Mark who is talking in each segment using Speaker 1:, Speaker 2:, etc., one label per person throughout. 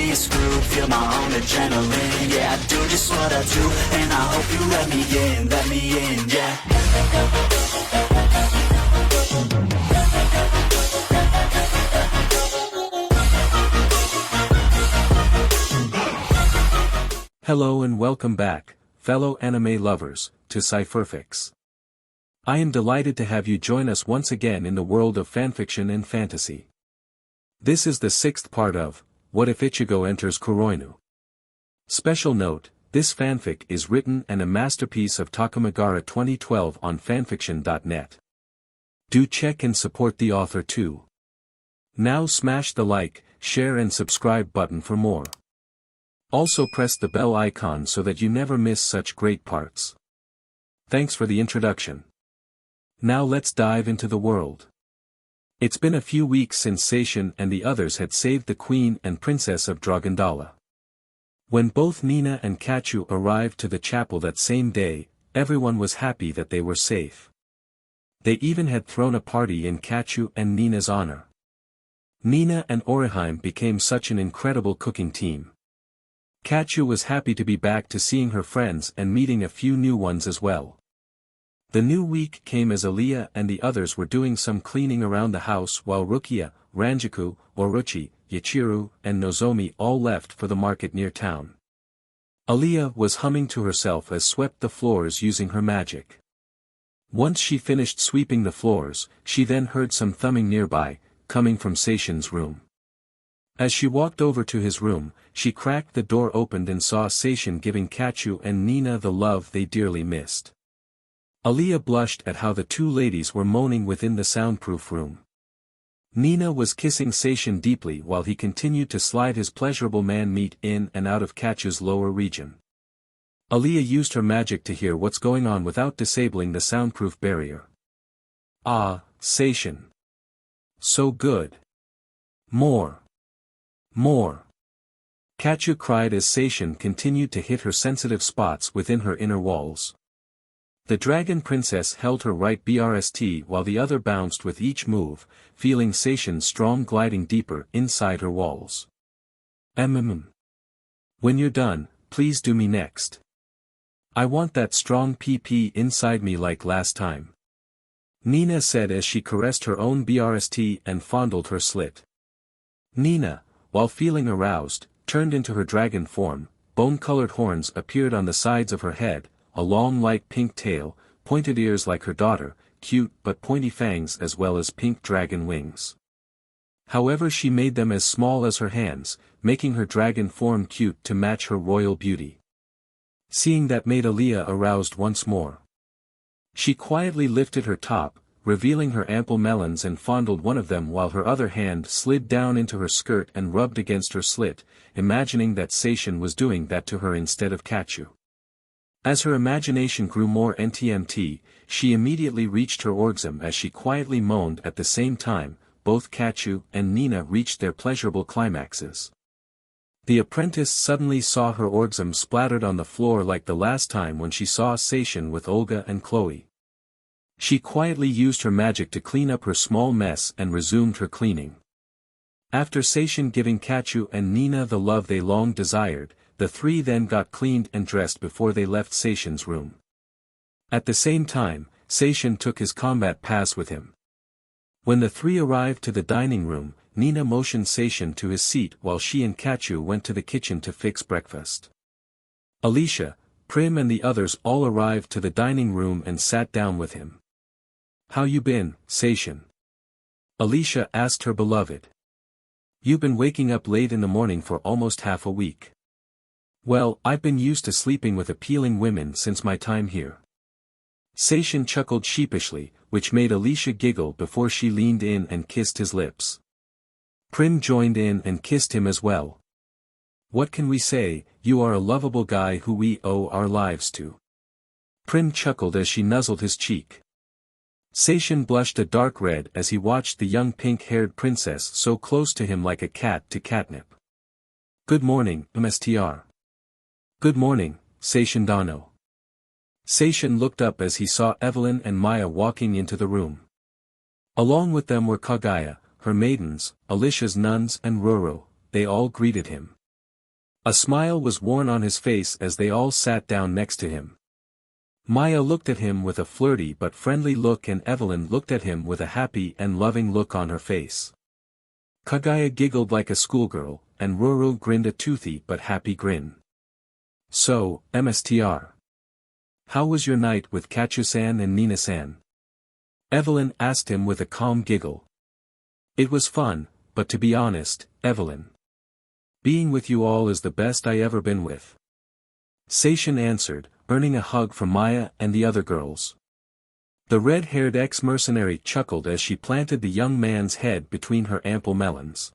Speaker 1: me a screw, feel my own adrenaline. Yeah, I do just what I do, and I hope you let me in, yeah.
Speaker 2: Hello and welcome back, fellow anime lovers, to Cypherfics. I am delighted to have you join us once again in the world of fanfiction and fantasy. This is the 6th part of, What If Ichigo Enters KUROINU? Special note, this fanfic is written and a masterpiece of Takamagara 2012 on FANFICTIONnet. Do check and support the author too. Now smash the like, share and subscribe button for more. Also press the bell icon so that you never miss such great parts. Thanks for the introduction. Now let's dive into the world. It's been a few weeks since Seishin and the others had saved the queen and princess of Dragondala. When both Nina and Kachu arrived to the chapel that same day, everyone was happy that they were safe. They even had thrown a party in Kachu and Nina's honor. Nina and Oriheim became such an incredible cooking team. Kachu was happy to be back to seeing her friends and meeting a few new ones as well. The new week came as Aliyah and the others were doing some cleaning around the house while Rukia, Ranjaku, Orochi, Yachiru, and Nozomi all left for the market near town. Aliyah was humming to herself as swept the floors using her magic. Once she finished sweeping the floors, she then heard some thumbing nearby, coming from Seishin's room. As she walked over to his room, she cracked the door open and saw Seishin giving Kachu and Nina the love they dearly missed. Aliyah blushed at how the two ladies were moaning within the soundproof room. Nina was kissing Seishin deeply while he continued to slide his pleasurable man-meat in and out of Kachu's lower region. Aliyah used her magic to hear what's going on without disabling the soundproof barrier. Ah, Seishin. So good. More. More. Kachu cried as Seishin continued to hit her sensitive spots within her inner walls. The dragon princess held her right BRST while the other bounced with each move, feeling Seishin's strong gliding deeper inside her walls. When you're done, please do me next. I want that strong PP inside me like last time. Nina said as she caressed her own BRST and fondled her slit. Nina, while feeling aroused, turned into her dragon form, bone-colored horns appeared on the sides of her head, a long light pink tail, pointed ears like her daughter, cute but pointy fangs as well as pink dragon wings. However, she made them as small as her hands, making her dragon form cute to match her royal beauty. Seeing that made Aliyah aroused once more. She quietly lifted her top, revealing her ample melons and fondled one of them while her other hand slid down into her skirt and rubbed against her slit, imagining that Seishin was doing that to her instead of Kachu. As her imagination grew more NTMT, she immediately reached her orgasm as she quietly moaned at the same time. Both Kachu and Nina reached their pleasurable climaxes. The apprentice suddenly saw her orgasm splattered on the floor like the last time when she saw Seishin with Olga and Chloe. She quietly used her magic to clean up her small mess and resumed her cleaning. After Seishin giving Kachu and Nina the love they long desired, the three then got cleaned and dressed before they left Seishin's room. At the same time, Seishin took his combat pass with him. When the three arrived to the dining room, Nina motioned Seishin to his seat while she and Kachu went to the kitchen to fix breakfast. Alicia, Prim and the others all arrived to the dining room and sat down with him. "How you been, Seishin?" Alicia asked her beloved. "You've been waking up late in the morning for almost half a week." "Well, I've been used to sleeping with appealing women since my time here." Seishin chuckled sheepishly, which made Alicia giggle before she leaned in and kissed his lips. Prim joined in and kissed him as well. "What can we say, you are a lovable guy who we owe our lives to." Prim chuckled as she nuzzled his cheek. Seishin blushed a dark red as he watched the young pink-haired princess so close to him like a cat to catnip. "Good morning, Mstr." "Good morning, Seishin Dano." Seishin looked up as he saw Evelyn and Maya walking into the room. Along with them were Kagaya, her maidens, Alicia's nuns and Roro. They all greeted him. A smile was worn on his face as they all sat down next to him. Maya looked at him with a flirty but friendly look and Evelyn looked at him with a happy and loving look on her face. Kagaya giggled like a schoolgirl, and Roro grinned a toothy but happy grin. So, Mstr. How was your night with Kachu-san and Nina-san? Evelyn asked him with a calm giggle. It was fun, but to be honest, Evelyn. Being with you all is the best I ever been with. Seishin answered, earning a hug from Maya and the other girls. The red-haired ex-mercenary chuckled as she planted the young man's head between her ample melons.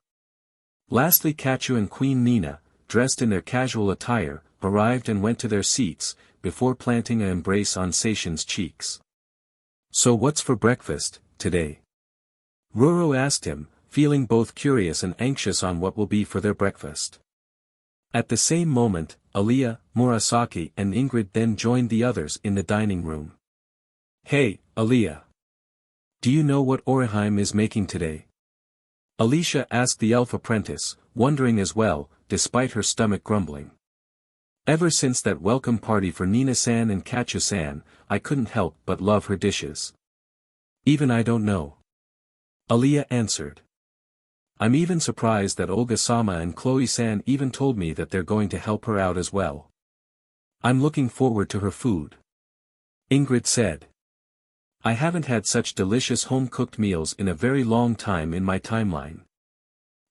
Speaker 2: Lastly Kachu and Queen Nina, dressed in their casual attire, arrived and went to their seats, before planting an embrace on Seishin's cheeks. So what's for breakfast, today? Roro asked him, feeling both curious and anxious on what will be for their breakfast. At the same moment, Aliyah, Murasaki and Ingrid then joined the others in the dining room. Hey, Aliyah. Do you know what Oriheim is making today? Alicia asked the elf apprentice, wondering as well, despite her stomach grumbling. Ever since that welcome party for Nina-san and Kachu-san, I couldn't help but love her dishes. Even I don't know. Aliyah answered. I'm even surprised that Olga-sama and Chloe-san even told me that they're going to help her out as well. I'm looking forward to her food. Ingrid said. I haven't had such delicious home-cooked meals in a very long time in my timeline.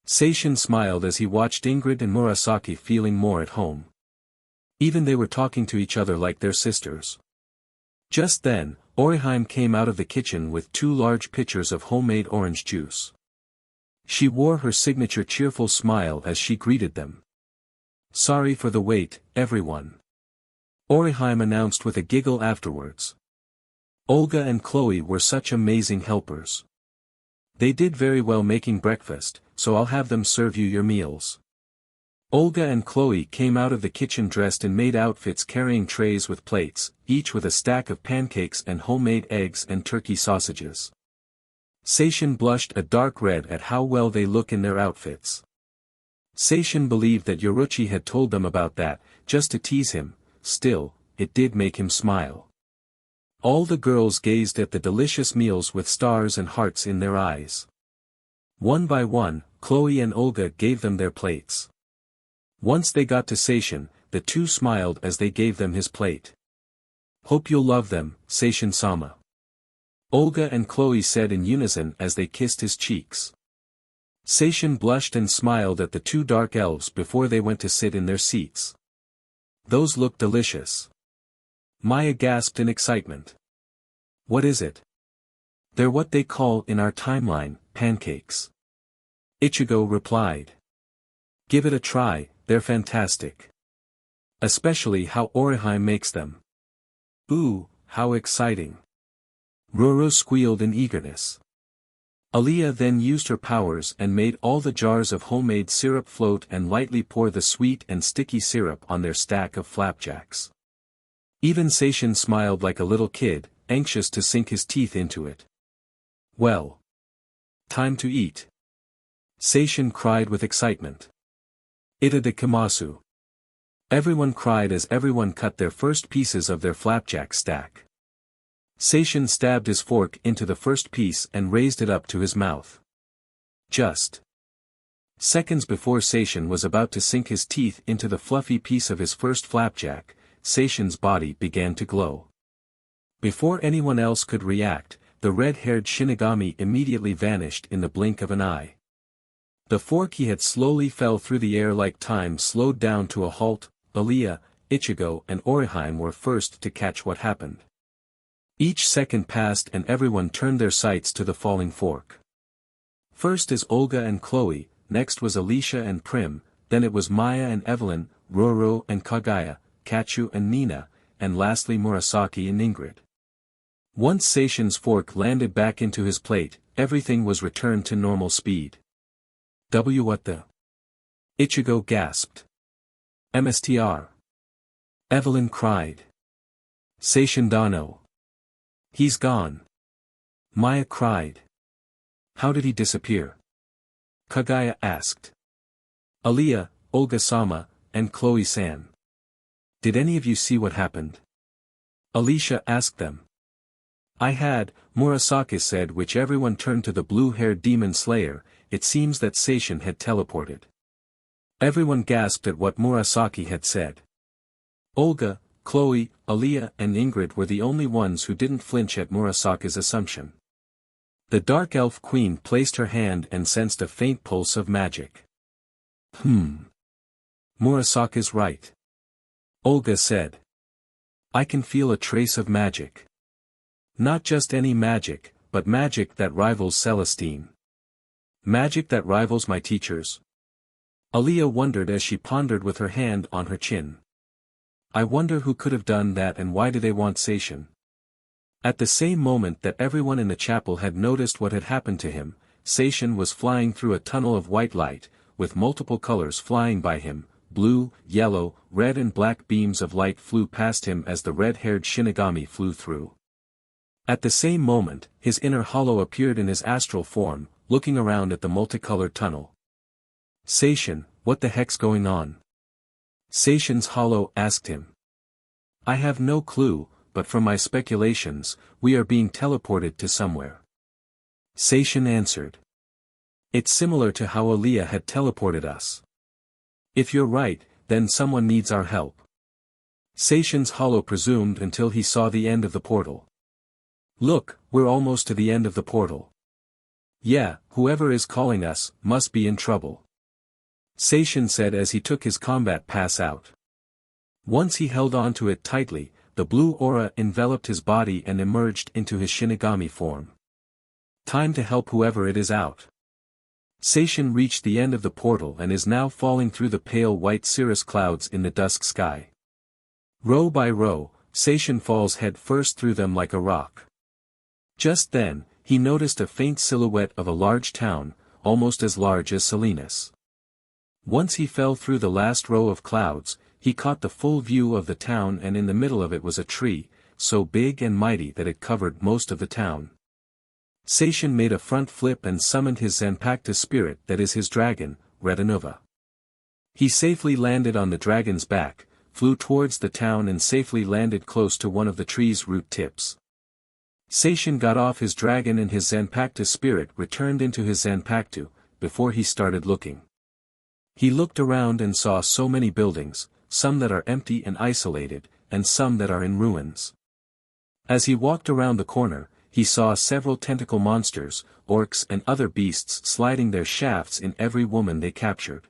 Speaker 2: Seishin smiled as he watched Ingrid and Murasaki feeling more at home. Even they were talking to each other like their sisters. Just then, Oriheim came out of the kitchen with 2 large pitchers of homemade orange juice. She wore her signature cheerful smile as she greeted them. Sorry for the wait, everyone. Oriheim announced with a giggle afterwards. Olga and Chloe were such amazing helpers. They did very well making breakfast, so I'll have them serve you your meals. Olga and Chloe came out of the kitchen dressed in maid outfits carrying trays with plates, each with a stack of pancakes and homemade eggs and turkey sausages. Seishin blushed a dark red at how well they look in their outfits. Seishin believed that Yoriichi had told them about that, just to tease him, still, it did make him smile. All the girls gazed at the delicious meals with stars and hearts in their eyes. One by one, Chloe and Olga gave them their plates. Once they got to Seishin, the two smiled as they gave them his plate. Hope you'll love them, Seishin-sama. Olga and Chloe said in unison as they kissed his cheeks. Seishin blushed and smiled at the 2 dark elves before they went to sit in their seats. Those look delicious. Maya gasped in excitement. What is it? They're what they call in our timeline, pancakes. Ichigo replied. Give it a try, they're fantastic. Especially how Oriheim makes them. Ooh, how exciting. Roro squealed in eagerness. Aliyah then used her powers and made all the jars of homemade syrup float and lightly pour the sweet and sticky syrup on their stack of flapjacks. Even Seishin smiled like a little kid, anxious to sink his teeth into it. Well. Time to eat. Seishin cried with excitement. Itadakimasu. Everyone cried as everyone cut their first pieces of their flapjack stack. Seishin stabbed his fork into the first piece and raised it up to his mouth. Just seconds before Seishin was about to sink his teeth into the fluffy piece of his first flapjack, Seishin's body began to glow. Before anyone else could react, the red-haired Shinigami immediately vanished in the blink of an eye. The fork he had slowly fell through the air like time slowed down to a halt. Aliyah, Ichigo and Oriheim were first to catch what happened. Each second passed and everyone turned their sights to the falling fork. First is Olga and Chloe, next was Alicia and Prim, then it was Maya and Evelyn, Roro and Kagaya, Kachu and Nina, and lastly Murasaki and Ingrid. Once Seishin's fork landed back into his plate, everything was returned to normal speed. What the? Ichigo gasped. Mstr. Evelyn cried. Seishin Dano. He's gone. Maya cried. How did he disappear? Kagaya asked. Aliyah, Olga-sama, and Chloe-san. Did any of you see what happened? Alicia asked them. I had, Murasaki said, which everyone turned to the blue-haired demon slayer. It seems that Seishin had teleported. Everyone gasped at what Murasaki had said. Olga, Chloe, Aaliyah and Ingrid were the only ones who didn't flinch at Murasaki's assumption. The Dark Elf Queen placed her hand and sensed a faint pulse of magic. Murasaki's right. Olga said. I can feel a trace of magic. Not just any magic, but magic that rivals Celestine. Magic that rivals my teachers? Aaliyah wondered as she pondered with her hand on her chin. I wonder who could have done that and why do they want Seishin? At the same moment that everyone in the chapel had noticed what had happened to him, Seishin was flying through a tunnel of white light, with multiple colors flying by him. Blue, yellow, red and black beams of light flew past him as the red-haired Shinigami flew through. At the same moment, his inner hollow appeared in his astral form, looking around at the multicolored tunnel. Seishin, what the heck's going on? Seishin's hollow asked him. I have no clue, but from my speculations, we are being teleported to somewhere. Seishin answered. It's similar to how Aaliyah had teleported us. If you're right, then someone needs our help. Seishin's hollow presumed until he saw the end of the portal. Look, we're almost to the end of the portal. Yeah, whoever is calling us, must be in trouble. Seishin said as he took his combat pass out. Once he held on to it tightly, the blue aura enveloped his body and emerged into his Shinigami form. Time to help whoever it is out. Seishin reached the end of the portal and is now falling through the pale white cirrus clouds in the dusk sky. Row by row, Seishin falls head first through them like a rock. Just then, he noticed a faint silhouette of a large town, almost as large as Salinas. Once he fell through the last row of clouds, he caught the full view of the town and in the middle of it was a tree, so big and mighty that it covered most of the town. Seishin made a front flip and summoned his Zanpakuto spirit, that is his dragon, Retinova. He safely landed on the dragon's back, flew towards the town and safely landed close to one of the tree's root tips. Seishin got off his dragon and his Zanpakuto spirit returned into his Zanpakuto, before he started looking. He looked around and saw so many buildings, some that are empty and isolated, and some that are in ruins. As he walked around the corner, he saw several tentacle monsters, orcs and other beasts sliding their shafts in every woman they captured.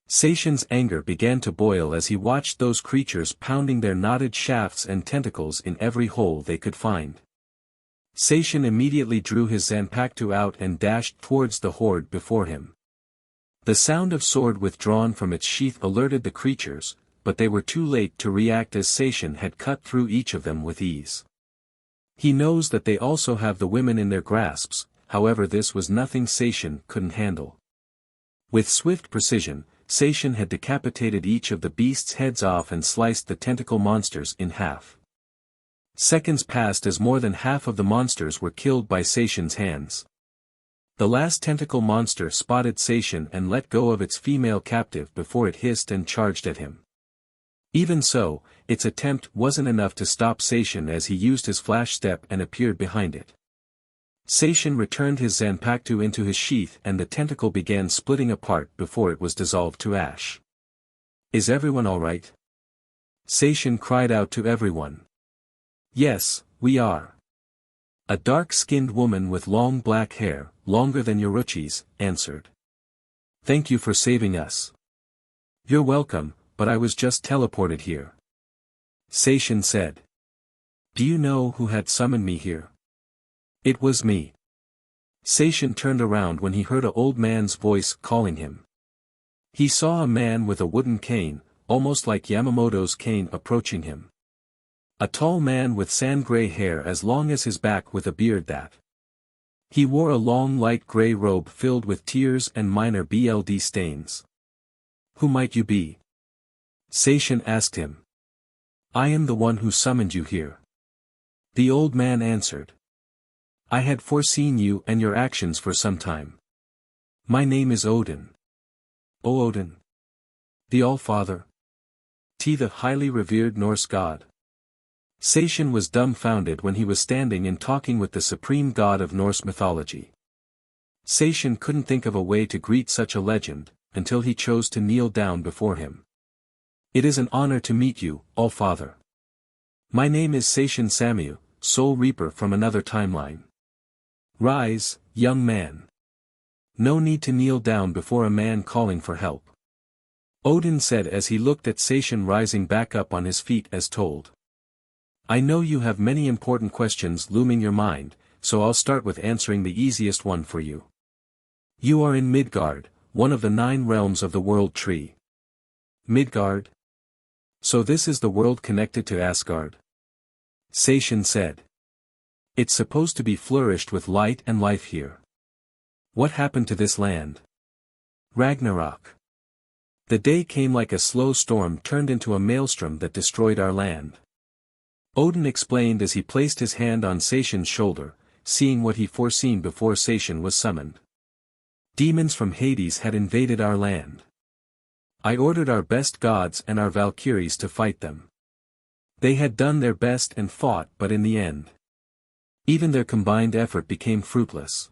Speaker 2: Seishin's anger began to boil as he watched those creatures pounding their knotted shafts and tentacles in every hole they could find. Seishin immediately drew his Zanpakuto out and dashed towards the horde before him. The sound of sword withdrawn from its sheath alerted the creatures, but they were too late to react as Seishin had cut through each of them with ease. He knows that they also have the women in their grasps, however this was nothing Seishin couldn't handle. With swift precision, Seishin had decapitated each of the beasts' heads off and sliced the tentacle monsters in half. Seconds passed as more than half of the monsters were killed by Seishin's hands. The last tentacle monster spotted Seishin and let go of its female captive before it hissed and charged at him. Even so, its attempt wasn't enough to stop Seishin as he used his flash step and appeared behind it. Seishin returned his Zanpakuto into his sheath and the tentacle began splitting apart before it was dissolved to ash. Is everyone alright? Seishin cried out to everyone. Yes, we are. A dark-skinned woman with long black hair, longer than yoriichi's, answered. Thank you for saving us. You're welcome, but I was just teleported here. Seishin said. Do you know who had summoned me here? It was me. Seishin turned around when he heard an old man's voice calling him. He saw a man with a wooden cane, almost like Yamamoto's cane approaching him. A tall man with sand-gray hair as long as his back with a beard that. He wore a long light gray robe filled with tears and minor blood stains. Who might you be? Seishin asked him. I am the one who summoned you here. The old man answered. I had foreseen you and your actions for some time. My name is Odin. Oh Odin. The All-Father? The highly revered Norse god. Seishin was dumbfounded when he was standing and talking with the supreme god of Norse mythology. Seishin couldn't think of a way to greet such a legend, until he chose to kneel down before him. It is an honor to meet you, All-Father. My name is Seishin Samu, Soul Reaper from another timeline. Rise, young man. No need to kneel down before a man calling for help. Odin said as he looked at Seishin rising back up on his feet as told. I know you have many important questions looming your mind, so I'll start with answering the easiest one for you. You are in Midgard, one of the 9 realms of the World Tree. Midgard? So this is the world connected to Asgard? Seishin said. It's supposed to be flourished with light and life here. What happened to this land? Ragnarok. The day came like a slow storm turned into a maelstrom that destroyed our land. Odin explained as he placed his hand on Seishin's shoulder, seeing what he foreseen before Seishin was summoned. Demons from Hades had invaded our land. I ordered our best gods and our Valkyries to fight them. They had done their best and fought, but in the end, even their combined effort became fruitless.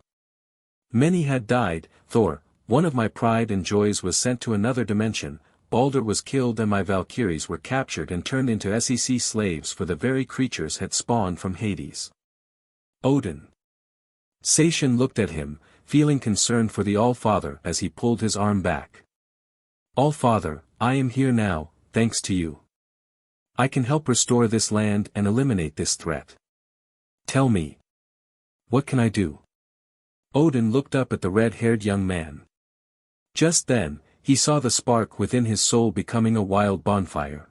Speaker 2: Many had died. Thor, one of my pride and joys, was sent to another dimension. Baldur was killed and my Valkyries were captured and turned into SEC slaves, for the very creatures had spawned from Hades. Odin. Seishin looked at him, feeling concerned for the All-Father as he pulled his arm back. All-Father, I am here now, thanks to you. I can help restore this land and eliminate this threat. Tell me. What can I do? Odin looked up at the red-haired young man. Just then, he saw the spark within his soul becoming a wild bonfire.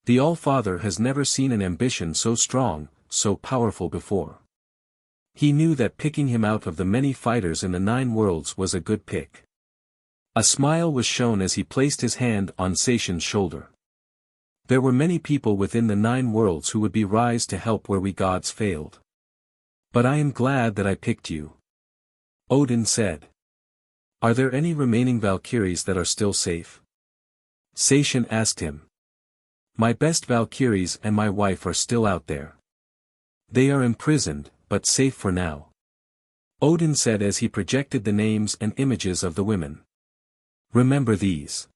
Speaker 2: The All-Father has never seen an ambition so strong, so powerful before. He knew that picking him out of the many fighters in the 9 worlds was a good pick. A smile was shown as he placed his hand on Seishin's shoulder. There were many people within the 9 worlds who would be rise to help where we gods failed. But I am glad that I picked you. Odin said. Are there any remaining Valkyries that are still safe? Seishin asked him. My best Valkyries and my wife are still out there. They are imprisoned, but safe for now. Odin said as he projected the names and images of the women. Remember these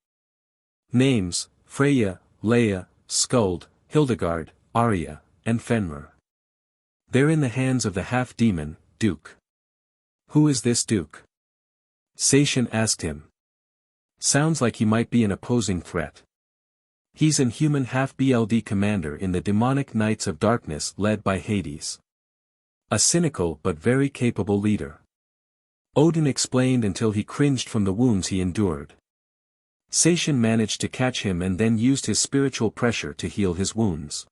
Speaker 2: names: Freya, Leia, Skuld, Hildegard, Arya, and Fenrir. They're in the hands of the half-demon, Duke. Who is this Duke? Seishin asked him. Sounds like he might be an opposing threat. He's an human half-BLD commander in the demonic Knights of Darkness led by Hades. A cynical but very capable leader. Odin explained until he cringed from the wounds he endured. Seishin managed to catch him and then used his spiritual pressure to heal his wounds.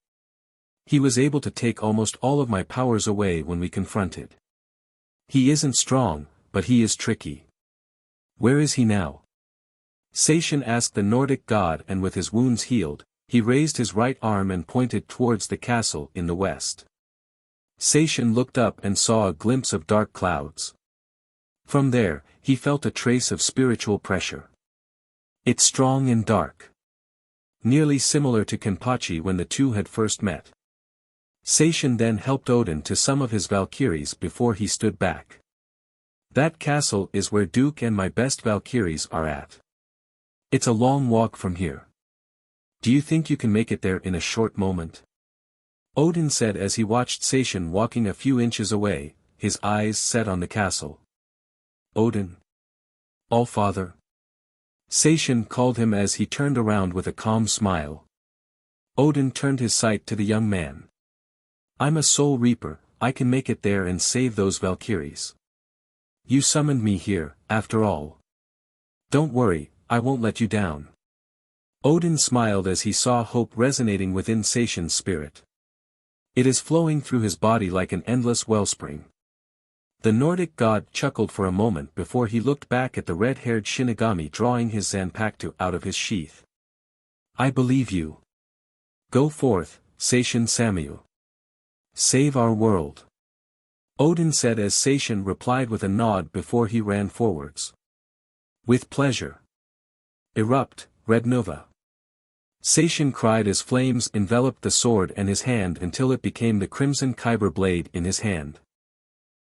Speaker 2: He was able to take almost all of my powers away when we confronted. He isn't strong, but he is tricky. Where is he now? Seishin asked the Nordic god, and with his wounds healed, he raised his right arm and pointed towards the castle in the west. Seishin looked up and saw a glimpse of dark clouds. From there, he felt a trace of spiritual pressure. It's strong and dark. Nearly similar to Kenpachi when the two had first met. Seishin then helped Odin to some of his Valkyries before he stood back. That castle is where Duke and my best Valkyries are at. It's a long walk from here. Do you think you can make it there in a short moment? Odin said as he watched Seishin walking a few inches away, his eyes set on the castle. Odin. All-Father. Seishin called him as he turned around with a calm smile. Odin turned his sight to the young man. I'm a soul reaper, I can make it there and save those Valkyries. You summoned me here, after all. Don't worry, I won't let you down. Odin smiled as he saw hope resonating within Seishin's spirit. It is flowing through his body like an endless wellspring. The Nordic god chuckled for a moment before he looked back at the red-haired Shinigami drawing his Zanpakuto out of his sheath. I believe you. Go forth, Seishin Samu. Save our world. Odin said as Seishin replied with a nod before he ran forwards. With pleasure. Erupt, Red Nova. Seishin cried as flames enveloped the sword and his hand until it became the crimson kyber blade in his hand.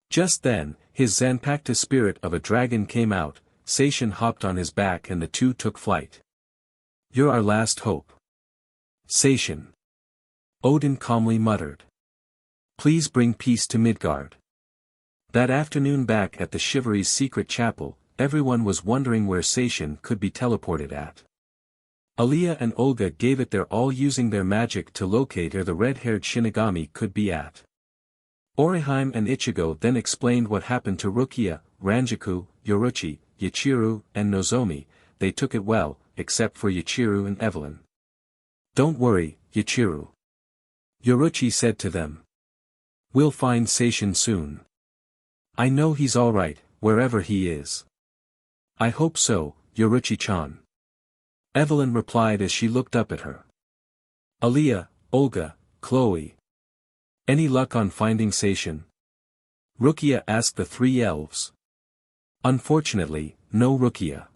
Speaker 2: Just then, his Zanpakuto spirit of a dragon came out, Seishin hopped on his back and the two took flight. "You're our last hope. Seishin." Odin calmly muttered. "Please bring peace to Midgard." That afternoon back at the Chivalry's secret chapel, everyone was wondering where Seishin could be teleported at. Aliyah and Olga gave it their all using their magic to locate where the red-haired Shinigami could be at. Orihime and Ichigo then explained what happened to Rukia, Ranjaku, Yoriichi, Yachiru, and Nozomi. They took it well, except for Yachiru and Evelyn. "Don't worry, Yachiru," Yoriichi said to them. "We'll find Seishin soon. I know he's alright, wherever he is." "I hope so, Yoriichi-chan," Evelyn replied as she looked up at her. "Aliyah, Olga, Chloe. Any luck on finding Seishin?" Rukia asked the three elves. "Unfortunately, no Rukia,"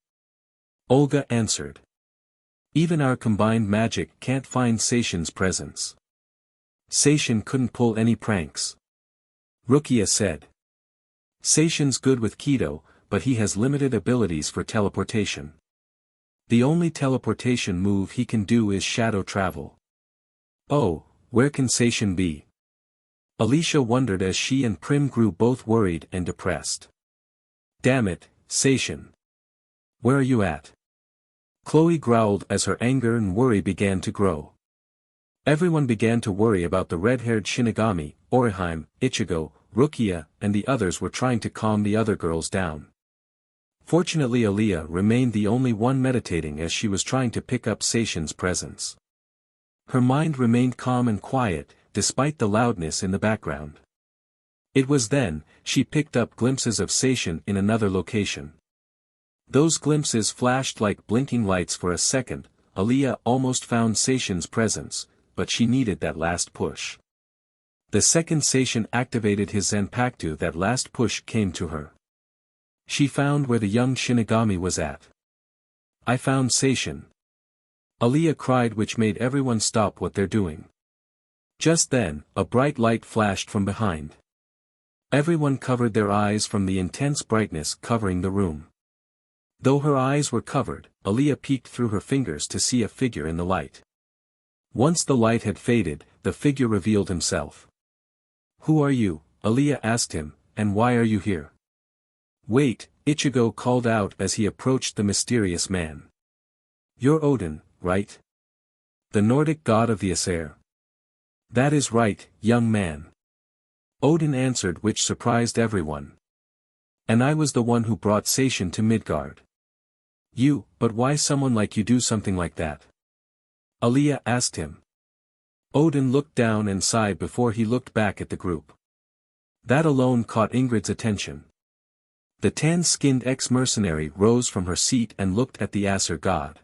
Speaker 2: Olga answered. "Even our combined magic can't find Seishin's presence. Seishin couldn't pull any pranks," Rukia said. "Seishin's good with Kido, but he has limited abilities for teleportation. The only teleportation move he can do is shadow travel." "Oh, where can Seishin be?" Alicia wondered as she and Prim grew both worried and depressed. "Damn it, Seishin. Where are you at?" Chloe growled as her anger and worry began to grow. Everyone began to worry about the red-haired Shinigami. Orihime, Ichigo, Rukia, and the others were trying to calm the other girls down. Fortunately Aliyah remained the only one meditating as she was trying to pick up Seishin's presence. Her mind remained calm and quiet, despite the loudness in the background. It was then, she picked up glimpses of Seishin in another location. Those glimpses flashed like blinking lights for a second. Aliyah almost found Seishin's presence, but she needed that last push. The second Seishin activated his Zanpakuto, that last push came to her. She found where the young Shinigami was at. "I found Seishin," Aliyah cried, which made everyone stop what they're doing. Just then, a bright light flashed from behind. Everyone covered their eyes from the intense brightness covering the room. Though her eyes were covered, Aliyah peeked through her fingers to see a figure in the light. Once the light had faded, the figure revealed himself. "Who are you?" Aliyah asked him, "and why are you here?" "Wait," Ichigo called out as he approached the mysterious man. "You're Odin, right? The Nordic god of the Aesir?" "That is right, young man," Odin answered, which surprised everyone. "And I was the one who brought Seishin to Midgard." But why someone like you do something like that?" Aliyah asked him. Odin looked down and sighed before he looked back at the group. That alone caught Ingrid's attention. The tan-skinned ex-mercenary rose from her seat and looked at the Aesir god.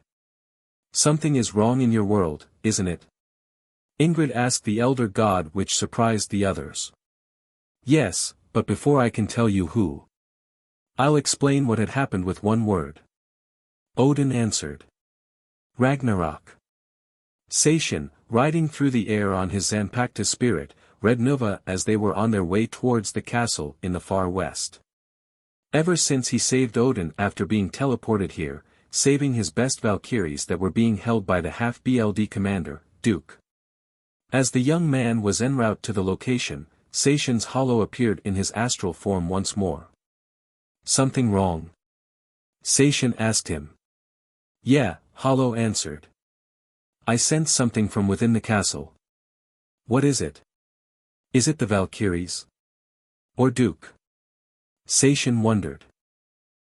Speaker 2: "Something is wrong in your world, isn't it?" Ingrid asked the elder god, which surprised the others. "Yes, but before I can tell you who, I'll explain what had happened with one word," Odin answered. "Ragnarok." Seishin, riding through the air on his Zanpakuto spirit, read Nova as they were on their way towards the castle in the far west. Ever since he saved Odin after being teleported here, saving his best Valkyries that were being held by the half-BLD commander, Duke. As the young man was en route to the location, Seishin's hollow appeared in his astral form once more. "Something wrong?" Seishin asked him. "Yeah," Hollow answered. "I sense something from within the castle." "What is it? Is it the Valkyries? Or Duke?" Seishin wondered.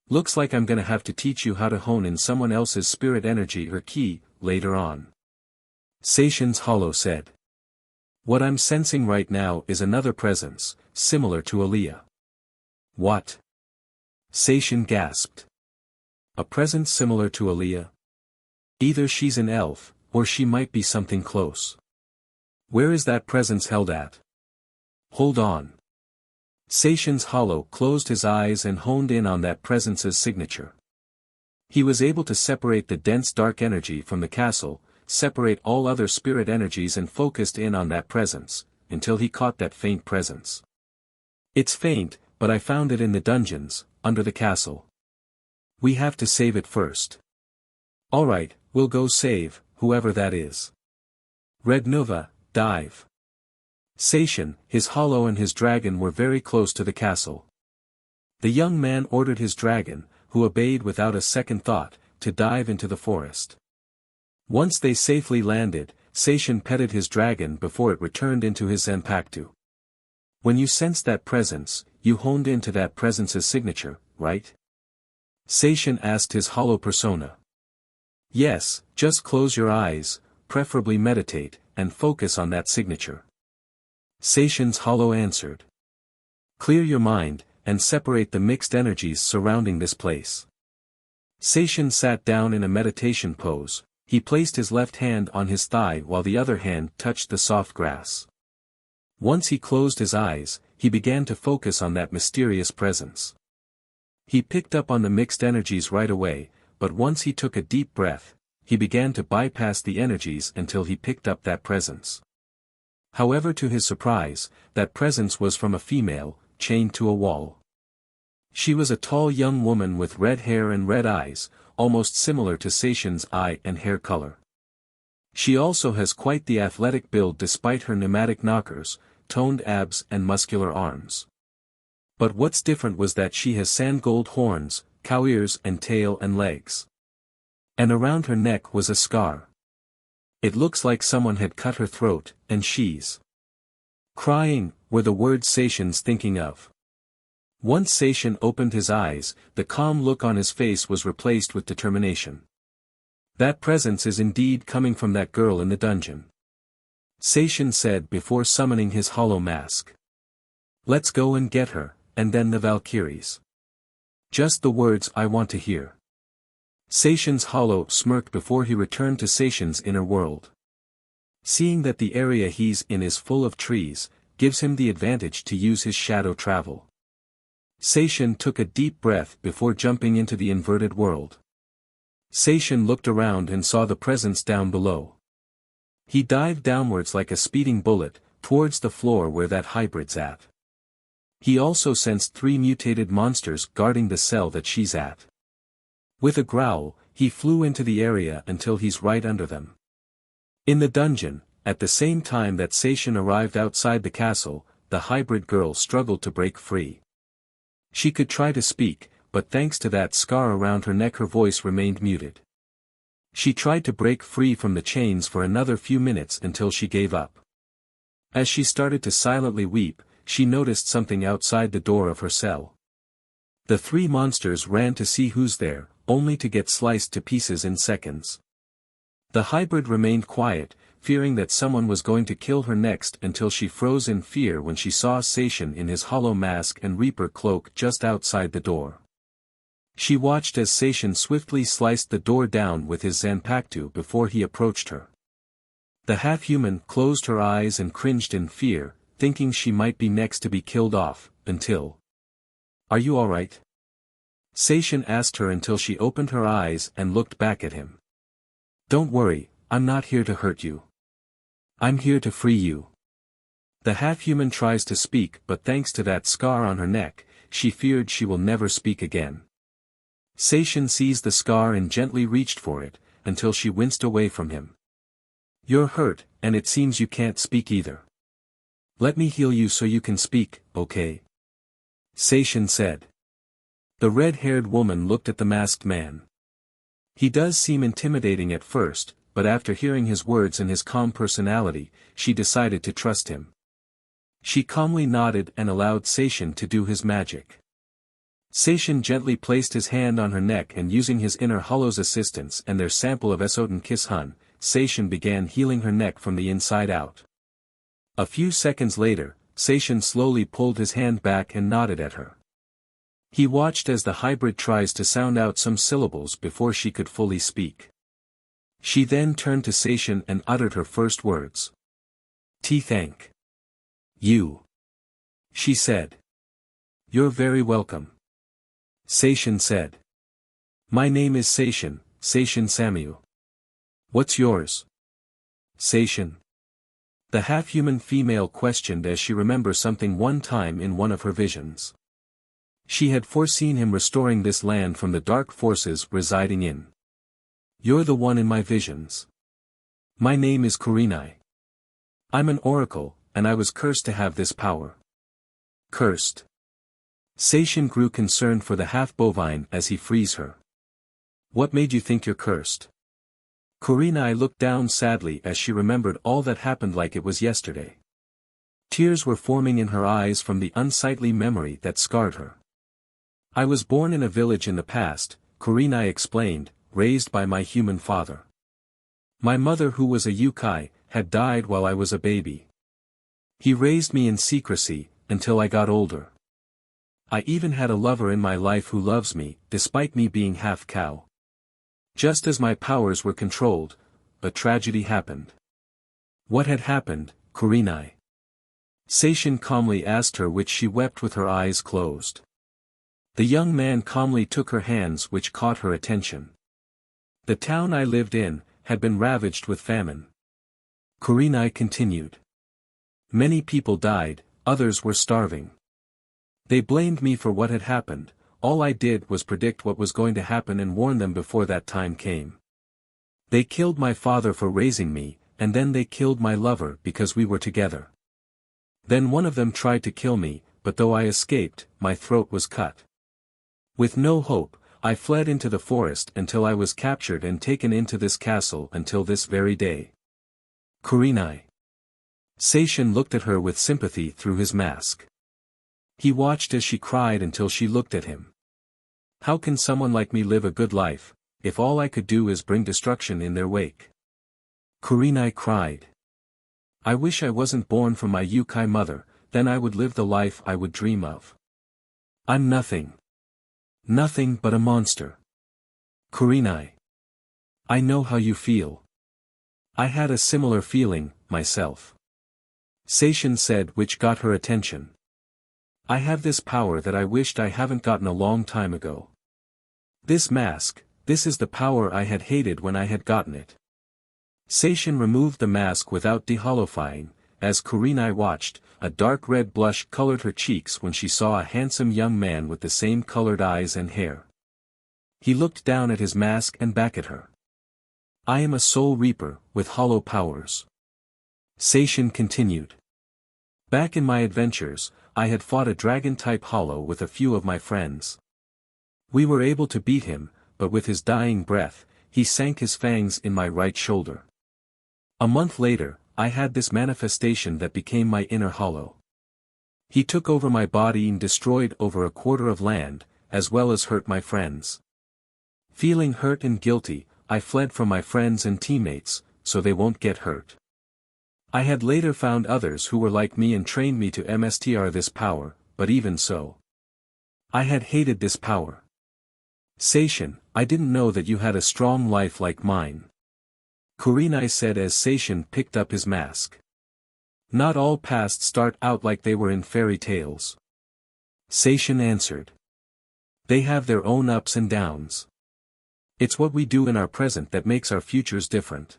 Speaker 2: "Looks like I'm gonna have to teach you how to hone in someone else's spirit energy or ki, later on," Seishin's Hollow said. "What I'm sensing right now is another presence, similar to Aliyah." "What?" Seishin gasped. "A presence similar to Aliyah? Either she's an elf, or she might be something close. Where is that presence held at? Hold on." Seishin's Hollow closed his eyes and honed in on that presence's signature. He was able to separate the dense dark energy from the castle, separate all other spirit energies and focused in on that presence, until he caught that faint presence. It's faint, but I found it in the dungeons, under the castle. We have to save it first. Alright, we'll go save, whoever that is. Red Nova, dive. Seishin, his hollow and his dragon were very close to the castle. The young man ordered his dragon, who obeyed without a second thought, to dive into the forest. Once they safely landed, Seishin petted his dragon before it returned into his zanpakuto. When you sensed that presence, you honed into that presence's signature, right? Seishin asked his hollow persona. Yes, just close your eyes, preferably meditate, and focus on that signature. Seishin's hollow answered. Clear your mind, and separate the mixed energies surrounding this place. Seishin sat down in a meditation pose. He placed his left hand on his thigh while the other hand touched the soft grass. Once he closed his eyes, he began to focus on that mysterious presence. He picked up on the mixed energies right away, but once he took a deep breath, he began to bypass the energies until he picked up that presence. However, to his surprise, that presence was from a female, chained to a wall. She was a tall young woman with red hair and red eyes, almost similar to Seishin's eye and hair color. She also has quite the athletic build despite her pneumatic knockers, toned abs and muscular arms. But what's different was that she has sand gold horns, cow ears and tail and legs. And around her neck was a scar. It looks like someone had cut her throat, and she's crying, were the words Seishin's thinking of. Once Seishin opened his eyes, the calm look on his face was replaced with determination. That presence is indeed coming from that girl in the dungeon. Seishin said before summoning his hollow mask. Let's go and get her, and then the Valkyries. Just the words I want to hear. Seishin's hollow smirked before he returned to Seishin's inner world. Seeing that the area he's in is full of trees, gives him the advantage to use his shadow travel. Seishin took a deep breath before jumping into the inverted world. Seishin looked around and saw the presence down below. He dived downwards like a speeding bullet, towards the floor where that hybrid's at. He also sensed 3 mutated monsters guarding the cell that she's at. With a growl, he flew into the area until he's right under them. In the dungeon, at the same time that Seishin arrived outside the castle, the hybrid girl struggled to break free. She could try to speak, but thanks to that scar around her neck her voice remained muted. She tried to break free from the chains for another few minutes until she gave up. As she started to silently weep, she noticed something outside the door of her cell. The 3 monsters ran to see who's there, only to get sliced to pieces in seconds. The hybrid remained quiet, fearing that someone was going to kill her next until she froze in fear when she saw Seishin in his hollow mask and Reaper cloak just outside the door. She watched as Seishin swiftly sliced the door down with his zanpakuto before he approached her. The half-human closed her eyes and cringed in fear, thinking she might be next to be killed off, until... Are you alright? Seishin asked her until she opened her eyes and looked back at him. Don't worry, I'm not here to hurt you. I'm here to free you. The half-human tries to speak but thanks to that scar on her neck, she feared she will never speak again. Seishin seized the scar and gently reached for it, until she winced away from him. You're hurt, and it seems you can't speak either. Let me heal you so you can speak, okay? Seishin said. The red-haired woman looked at the masked man. He does seem intimidating at first, but after hearing his words and his calm personality, she decided to trust him. She calmly nodded and allowed Seishin to do his magic. Seishin gently placed his hand on her neck and using his inner hollow's assistance and their sample of Esoten Kiss-hun, Seishin began healing her neck from the inside out. A few seconds later, Seishin slowly pulled his hand back and nodded at her. He watched as the hybrid tries to sound out some syllables before she could fully speak. She then turned to Seishin and uttered her first words. Thank you. She said. You're very welcome. Seishin said. My name is Seishin, Seishin Samu. What's yours? Seishin. The half-human female questioned as she remembered something one time in one of her visions. She had foreseen him restoring this land from the dark forces residing in. You're the one in my visions. My name is KUROINU. I'm an oracle, and I was cursed to have this power. Cursed. Seishin grew concerned for the half-bovine as he frees her. What made you think you're cursed? KUROINU looked down sadly as she remembered all that happened like it was yesterday. Tears were forming in her eyes from the unsightly memory that scarred her. I was born in a village in the past, KUROINU explained, raised by my human father. My mother, who was a yukai, had died while I was a baby. He raised me in secrecy, until I got older. I even had a lover in my life who loves me, despite me being half cow. Just as my powers were controlled, a tragedy happened. What had happened, KUROINU? Seishin calmly asked her, which she wept with her eyes closed. The young man calmly took her hands, which caught her attention. The town I lived in had been ravaged with famine. KUROINU continued. Many people died, others were starving. They blamed me for what had happened. All I did was predict what was going to happen and warn them before that time came. They killed my father for raising me, and then they killed my lover because we were together. Then one of them tried to kill me, but though I escaped, my throat was cut. With no hope, I fled into the forest until I was captured and taken into this castle until this very day. KUROINU. Seishin looked at her with sympathy through his mask. He watched as she cried until she looked at him. How can someone like me live a good life, if all I could do is bring destruction in their wake? KUROINU cried. I wish I wasn't born from my yukai mother, then I would live the life I would dream of. I'm nothing. Nothing but a monster. KUROINU. I know how you feel. I had a similar feeling, myself. Seishin said, which got her attention. I have this power that I wished I haven't gotten a long time ago. This mask, this is the power I had hated when I had gotten it. Seishin removed the mask without deholofying. As KUROINU watched, a dark red blush colored her cheeks when she saw a handsome young man with the same colored eyes and hair. He looked down at his mask and back at her. I am a soul reaper, with hollow powers. Seishin continued. Back in my adventures, I had fought a dragon-type hollow with a few of my friends. We were able to beat him, but with his dying breath, he sank his fangs in my right shoulder. A month later, I had this manifestation that became my inner hollow. He took over my body and destroyed over a quarter of land, as well as hurt my friends. Feeling hurt and guilty, I fled from my friends and teammates, so they won't get hurt. I had later found others who were like me and trained me to master this power, but even so, I had hated this power. Seishin, I didn't know that you had a strong life like mine. KUROINU said as Seishin picked up his mask. Not all pasts start out like they were in fairy tales. Seishin answered. They have their own ups and downs. It's what we do in our present that makes our futures different.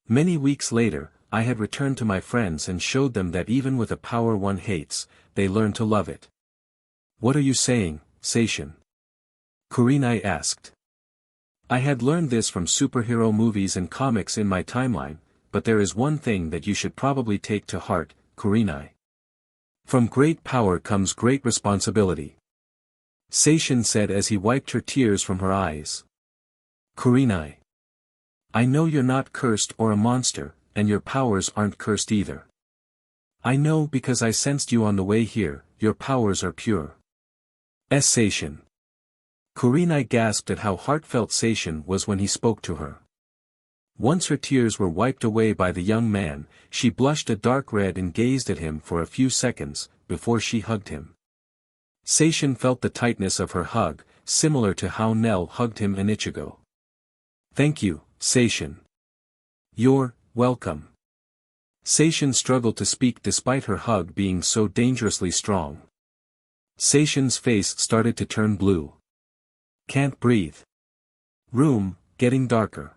Speaker 2: Many weeks later, I had returned to my friends and showed them that even with a power one hates, they learn to love it. What are you saying, Seishin? KUROINU asked. I had learned this from superhero movies and comics in my timeline, but there is one thing that you should probably take to heart, KUROINU. From great power comes great responsibility. Seishin said as he wiped her tears from her eyes. KUROINU. I know you're not cursed or a monster, and your powers aren't cursed either. I know because I sensed you on the way here, your powers are pure. Seishin. KUROINU gasped at how heartfelt Seishin was when he spoke to her. Once her tears were wiped away by the young man, she blushed a dark red and gazed at him for a few seconds, before she hugged him. Seishin felt the tightness of her hug, similar to how Nell hugged him in Ichigo. Thank you, Seishin. You're welcome. Seishin struggled to speak despite her hug being so dangerously strong. Seishin's face started to turn blue. Can't breathe. Room, getting darker.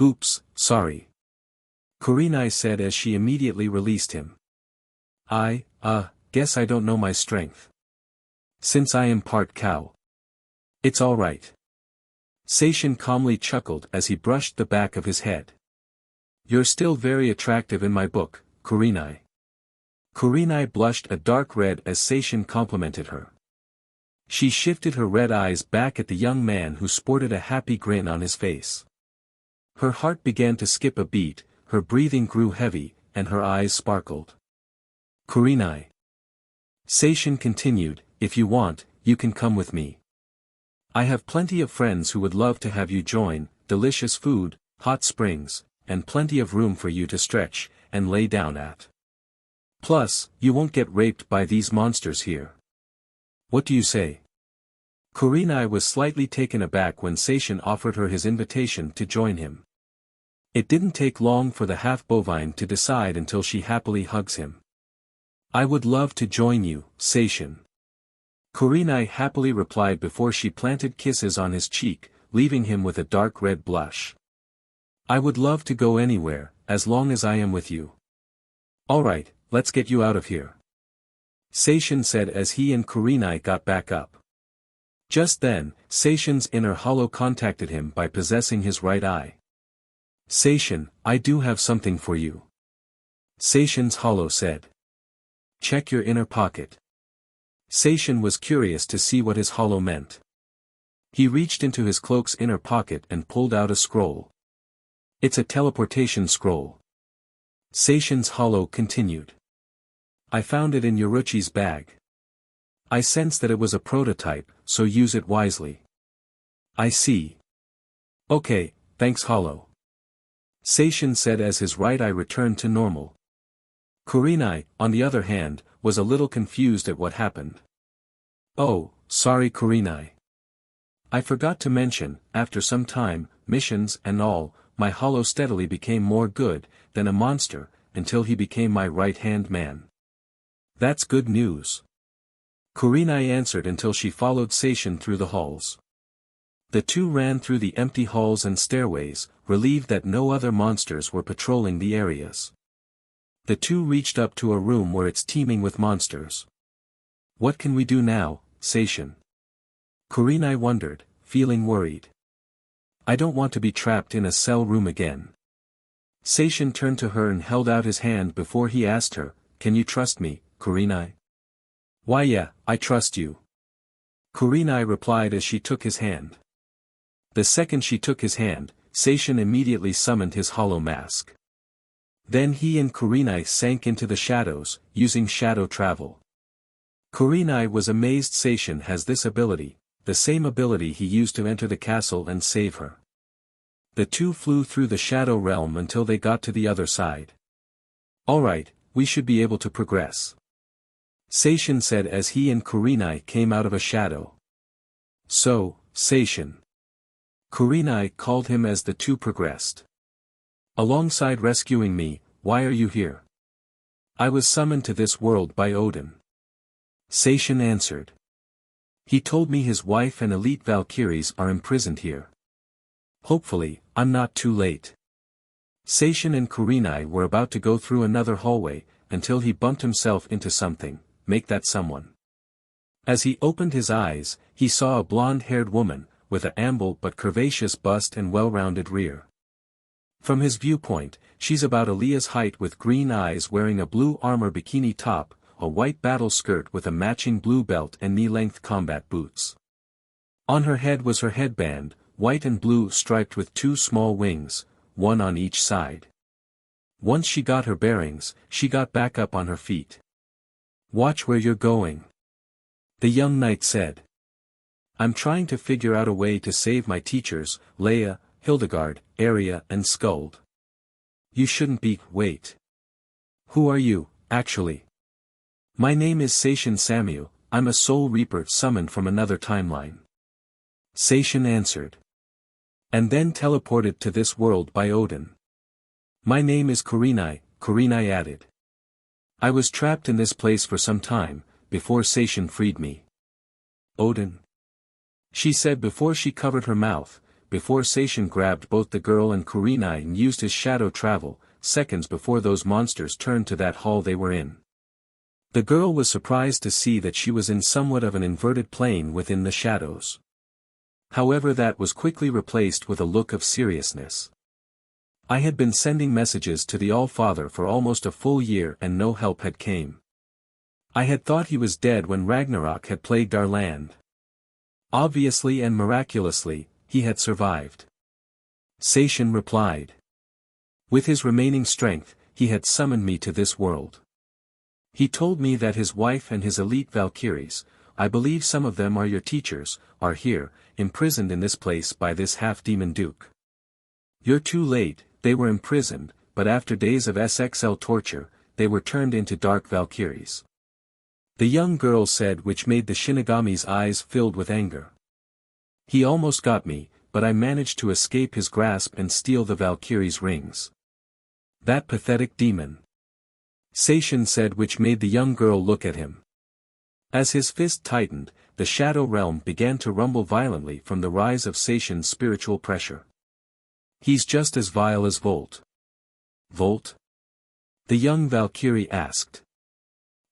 Speaker 2: Oops, sorry. KUROINU said as she immediately released him. Guess I don't know my strength. Since I am part cow. It's alright. Seishin calmly chuckled as he brushed the back of his head. You're still very attractive in my book, KUROINU. KUROINU blushed a dark red as Seishin complimented her. She shifted her red eyes back at the young man who sported a happy grin on his face. Her heart began to skip a beat, her breathing grew heavy, and her eyes sparkled. KUROINU. Seishin continued, if you want, you can come with me. I have plenty of friends who would love to have you join, delicious food, hot springs, and plenty of room for you to stretch, and lay down at. Plus, you won't get raped by these monsters here. What do you say? KUROINU was slightly taken aback when Seishin offered her his invitation to join him. It didn't take long for the half-bovine to decide until she happily hugs him. I would love to join you, Seishin. KUROINU happily replied before she planted kisses on his cheek, leaving him with a dark red blush. I would love to go anywhere, as long as I am with you. Alright, let's get you out of here. Seishin said as he and KUROINU got back up. Just then, Seishin's inner hollow contacted him by possessing his right eye. Seishin, I do have something for you. Seishin's hollow said. Check your inner pocket. Seishin was curious to see what his hollow meant. He reached into his cloak's inner pocket and pulled out a scroll. It's a teleportation scroll. Seishin's hollow continued. I found it in Yoriichi's bag. I sense that it was a prototype, so use it wisely. I see. Okay, thanks hollow. Seishin said as his right eye returned to normal. KUROINU, on the other hand, was a little confused at what happened. Oh, sorry KUROINU. I forgot to mention, after some time, missions and all, my hollow steadily became more good than a monster, until he became my right-hand man. That's good news. KUROINU answered until she followed Seishin through the halls. The two ran through the empty halls and stairways, relieved that no other monsters were patrolling the areas. The two reached up to a room where it's teeming with monsters. What can we do now, Seishin? KUROINU wondered, feeling worried. I don't want to be trapped in a cell room again. Seishin turned to her and held out his hand before he asked her, can you trust me, KUROINU? Why yeah, I trust you. KUROINU replied as she took his hand. The second she took his hand, Seishin immediately summoned his hollow mask. Then he and KUROINU sank into the shadows, using shadow travel. KUROINU was amazed Seishin has this ability, the same ability he used to enter the castle and save her. The two flew through the shadow realm until they got to the other side. Alright, we should be able to progress. Seishin said as he and KUROINU came out of a shadow. So, Seishin. KUROINU called him as the two progressed. Alongside rescuing me, why are you here? I was summoned to this world by Odin. Seishin answered. He told me his wife and elite Valkyries are imprisoned here. Hopefully, I'm not too late. Seishin and KUROINU were about to go through another hallway, until he bumped himself into something, make that someone. As he opened his eyes, he saw a blonde-haired woman, with a ample but curvaceous bust and well-rounded rear. From his viewpoint, she's about Aaliyah's height with green eyes wearing a blue armor bikini top, a white battle skirt with a matching blue belt and knee-length combat boots. On her head was her headband, white and blue striped with two small wings, one on each side. Once she got her bearings, she got back up on her feet. Watch where you're going. The young knight said. I'm trying to figure out a way to save my teachers, Leia, Hildegard, Arya and Skuld. You shouldn't be, wait. Who are you, actually? My name is Seishin Samuel, I'm a soul reaper summoned from another timeline. Seishin answered. And then teleported to this world by Odin. My name is KUROINU, KUROINU added. I was trapped in this place for some time, before Seishin freed me. Odin? She said before she covered her mouth, before Seishin grabbed both the girl and Kurenai and used his shadow travel, seconds before those monsters turned to that hall they were in. The girl was surprised to see that she was in somewhat of an inverted plane within the shadows. However, that was quickly replaced with a look of seriousness. I had been sending messages to the All-Father for almost a full year and no help had came. I had thought he was dead when Ragnarok had plagued our land. Obviously and miraculously, he had survived. Seishin replied. With his remaining strength, he had summoned me to this world. He told me that his wife and his elite Valkyries, I believe some of them are your teachers, are here, imprisoned in this place by this half-demon duke. You're too late, they were imprisoned, but after days of SXL torture, they were turned into dark Valkyries. The young girl said, which made the Shinigami's eyes filled with anger. He almost got me, but I managed to escape his grasp and steal the Valkyrie's rings. That pathetic demon. Seishin said, which made the young girl look at him. As his fist tightened, the shadow realm began to rumble violently from the rise of Seishin's spiritual pressure. He's just as vile as Volt. Volt? The young Valkyrie asked.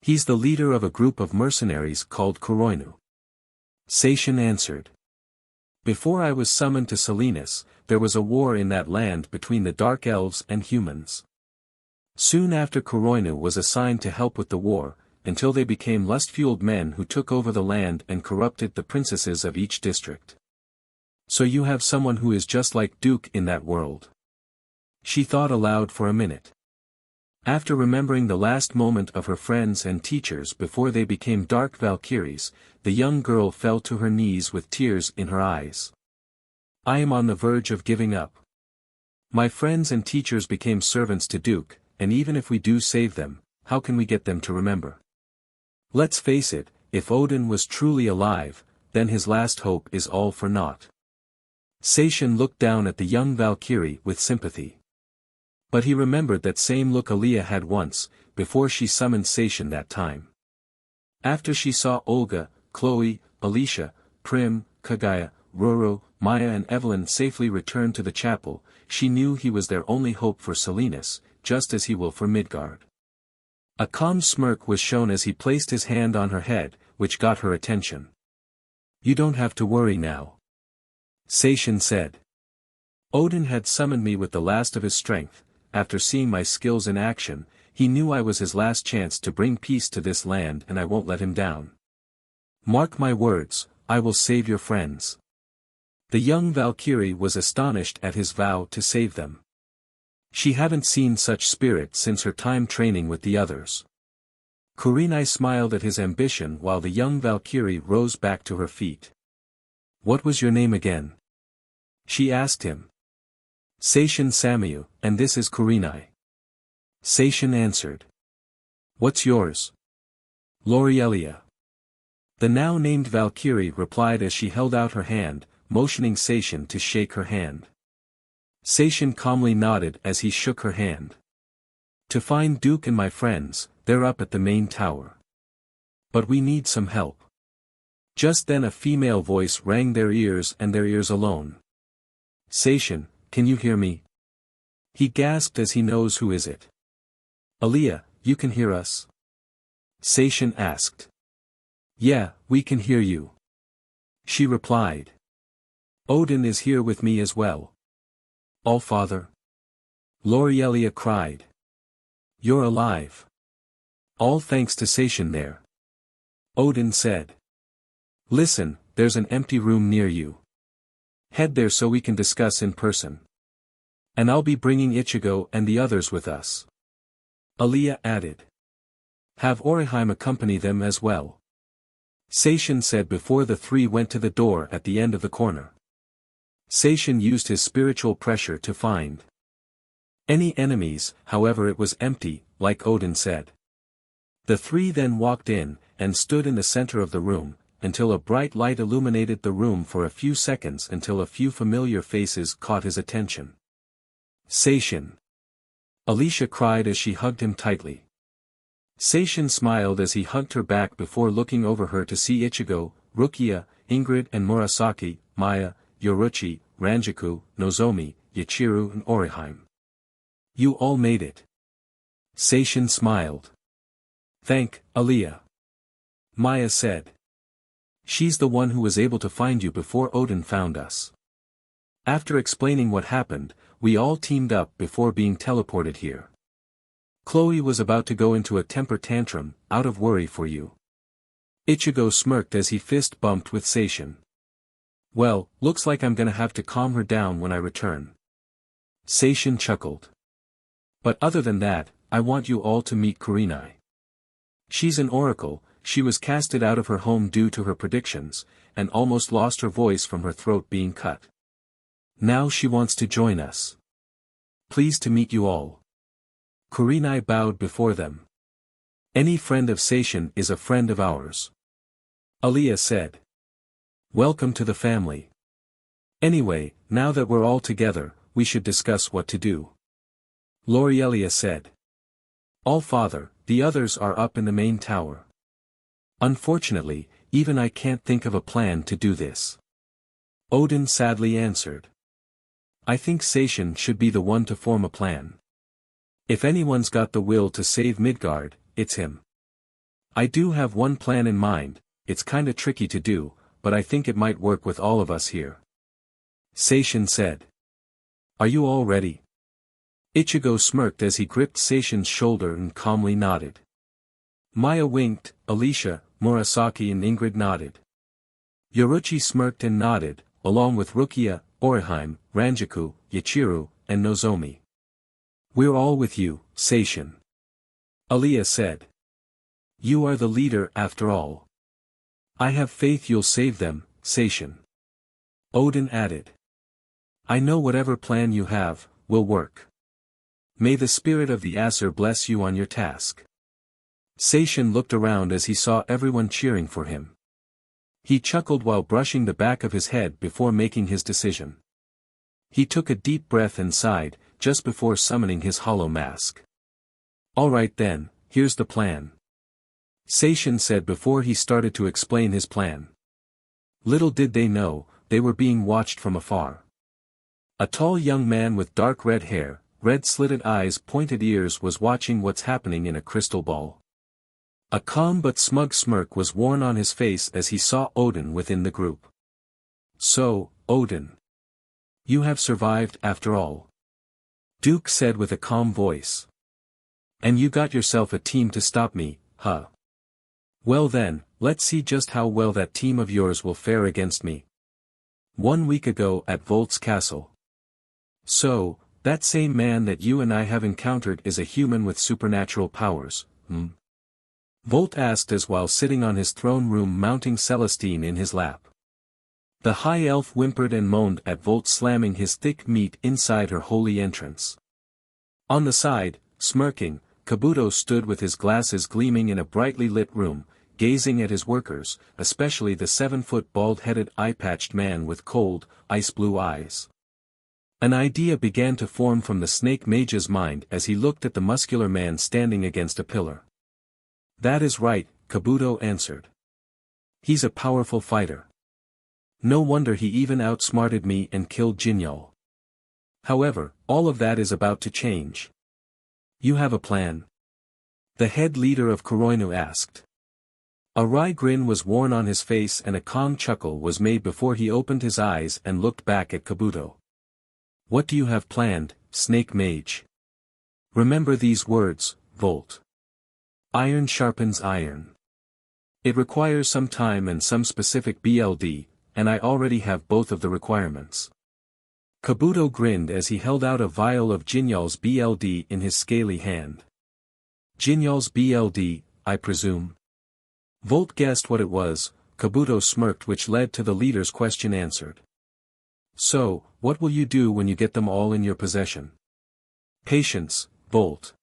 Speaker 2: He's the leader of a group of mercenaries called KUROINU. Seishin answered. Before I was summoned to Salinas, there was a war in that land between the Dark Elves and humans. Soon after KUROINU was assigned to help with the war, until they became lust-fueled men who took over the land and corrupted the princesses of each district. So you have someone who is just like Duke in that world. She thought aloud for a minute. After remembering the last moment of her friends and teachers before they became dark Valkyries, the young girl fell to her knees with tears in her eyes. I am on the verge of giving up. My friends and teachers became servants to Duke, and even if we do save them, how can we get them to remember? Let's face it, if Odin was truly alive, then his last hope is all for naught. Seishin looked down at the young Valkyrie with sympathy. But he remembered that same look Aaliyah had once, before she summoned Seishin that time. After she saw Olga, Chloe, Alicia, Prim, Kagaya, Roro, Maya and Evelyn safely return to the chapel, she knew he was their only hope for Salinas, just as he will for Midgard. A calm smirk was shown as he placed his hand on her head, which got her attention. You don't have to worry now. Seishin said. Odin had summoned me with the last of his strength. After seeing my skills in action, he knew I was his last chance to bring peace to this land and I won't let him down. Mark my words, I will save your friends. The young Valkyrie was astonished at his vow to save them. She hadn't seen such spirit since her time training with the others. Kurenai smiled at his ambition while the young Valkyrie rose back to her feet. What was your name again? She asked him. Seishin Samayu, and this is Kurenai. Seishin answered. What's yours? Lorielia. The now named Valkyrie replied as she held out her hand, motioning Seishin to shake her hand. Seishin calmly nodded as he shook her hand. To find Duke and my friends, they're up at the main tower. But we need some help. Just then a female voice rang their ears and their ears alone. Seishin, can you hear me? He gasped as he knows who is it. Aaliyah, you can hear us? Seishin asked. Yeah, we can hear you. She replied. Odin is here with me as well. All-Father? Lorielia cried. You're alive. All thanks to Seishin there. Odin said. Listen, there's an empty room near you. Head there so we can discuss in person. And I'll be bringing Ichigo and the others with us. Aaliyah added. Have Orihime accompany them as well. Seishin said before the three went to the door at the end of the corner. Seishin used his spiritual pressure to find any enemies, however it was empty, like Odin said. The three then walked in, and stood in the center of the room, until a bright light illuminated the room for a few seconds until a few familiar faces caught his attention. Seishin. Alicia cried as she hugged him tightly. Seishin smiled as he hugged her back before looking over her to see Ichigo, Rukia, Ingrid and Murasaki, Maya, Yoriichi, Ranjaku, Nozomi, Yachiru and Orihime. You all made it. Seishin smiled. Thank, Aliyah. Maya said. She's the one who was able to find you before Odin found us. After explaining what happened, we all teamed up before being teleported here. Chloe was about to go into a temper tantrum, out of worry for you. Ichigo smirked as he fist bumped with Seishin. Well, looks like I'm gonna have to calm her down when I return. Seishin chuckled. But other than that, I want you all to meet Kurenai. She's an oracle. She was casted out of her home due to her predictions, and almost lost her voice from her throat being cut. Now she wants to join us. Pleased to meet you all. Kurenai bowed before them. Any friend of Seishin is a friend of ours. Aliyah said. Welcome to the family. Anyway, now that we're all together, we should discuss what to do. Lorielia said. All father, the others are up in the main tower. Unfortunately, even I can't think of a plan to do this. Odin sadly answered. I think Seishin should be the one to form a plan. If anyone's got the will to save Midgard, it's him. I do have one plan in mind. It's kinda tricky to do, but I think it might work with all of us here. Seishin said. Are you all ready? Ichigo smirked as he gripped Seishin's shoulder and calmly nodded. Maya winked, Alicia, Murasaki and Ingrid nodded. Yoriichi smirked and nodded, along with Rukia, Orihime, Ranjaku, Yachiru, and Nozomi. We're all with you, Seishin. Aliyah said. You are the leader after all. I have faith you'll save them, Seishin. Odin added. I know whatever plan you have, will work. May the spirit of the Aesir bless you on your task. Seishin looked around as he saw everyone cheering for him. He chuckled while brushing the back of his head before making his decision. He took a deep breath and sighed, just before summoning his hollow mask. Alright then, here's the plan. Seishin said before he started to explain his plan. Little did they know, they were being watched from afar. A tall young man with dark red hair, red slitted eyes, pointed ears was watching what's happening in a crystal ball. A calm but smug smirk was worn on his face as he saw Odin within the group. So, Odin. You have survived after all. Duke said with a calm voice. And you got yourself a team to stop me, huh? Well then, let's see just how well that team of yours will fare against me. 1 week ago at Volt's castle. So, that same man that you and I have encountered is a human with supernatural powers, hmm? Volt asked as while sitting on his throne room mounting Celestine in his lap. The high elf whimpered and moaned at Volt slamming his thick meat inside her holy entrance. On the side, smirking, Kabuto stood with his glasses gleaming in a brightly lit room, gazing at his workers, especially the 7-foot bald-headed eye-patched man with cold, ice-blue eyes. An idea began to form from the snake mage's mind as he looked at the muscular man standing against a pillar. That is right, Kabuto answered. He's a powerful fighter. No wonder he even outsmarted me and killed Jinyol. However, all of that is about to change. You have a plan? The head leader of KUROINU asked. A wry grin was worn on his face and a calm chuckle was made before he opened his eyes and looked back at Kabuto. What do you have planned, Snake Mage? Remember these words, Volt. Iron sharpens iron. It requires some time and some specific BLD, and I already have both of the requirements. Kabuto grinned as he held out a vial of Jinyol's BLD in his scaly hand. Jinyol's BLD, I presume? Volt guessed what it was. Kabuto smirked, which led to the leader's question answered. So, what will you do when you get them all in your possession? Patience, Volt.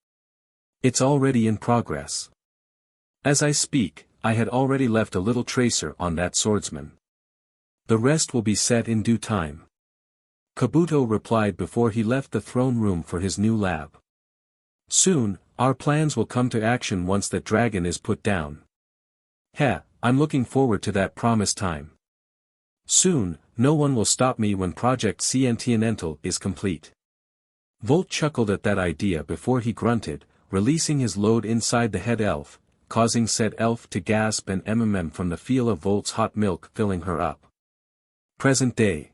Speaker 2: It's already in progress. As I speak, I had already left a little tracer on that swordsman. The rest will be set in due time. Kabuto replied before he left the throne room for his new lab. Soon, our plans will come to action once that dragon is put down. I'm looking forward to that promised time. Soon, no one will stop me when Project Continental is complete. Volt chuckled at that idea before he grunted, releasing his load inside the head elf, causing said elf to gasp and from the feel of Volt's hot milk filling her up. Present day.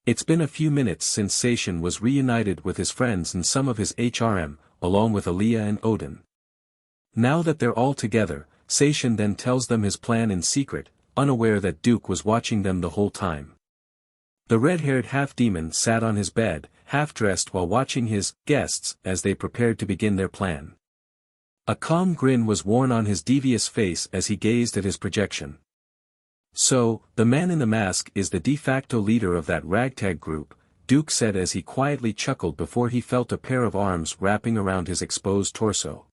Speaker 2: It's been a few minutes since Seishin was reunited with his friends and some of his HRM, along with Aaliyah and Odin. Now that they're all together, Seishin then tells them his plan in secret, unaware that Duke was watching them the whole time. The red-haired half-demon sat on his bed, half-dressed while watching his guests as they prepared to begin their plan. A calm grin was worn on his devious face as he gazed at his projection. So, the man in the mask is the de facto leader of that ragtag group, Duke said as he quietly chuckled before he felt a pair of arms wrapping around his exposed torso.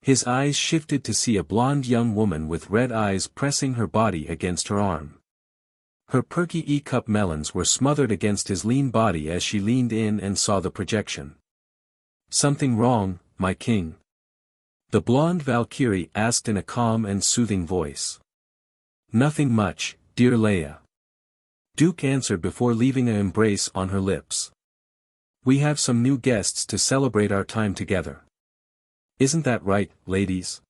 Speaker 2: His eyes shifted to see a blonde young woman with red eyes pressing her body against her arm. Her perky E-cup melons were smothered against his lean body as she leaned in and saw the projection. "Something wrong, my king?" the blonde Valkyrie asked in a calm and soothing voice. "Nothing much, dear Leia," Duke answered before leaving an embrace on her lips. "We have some new guests to celebrate our time together. Isn't that right, ladies?"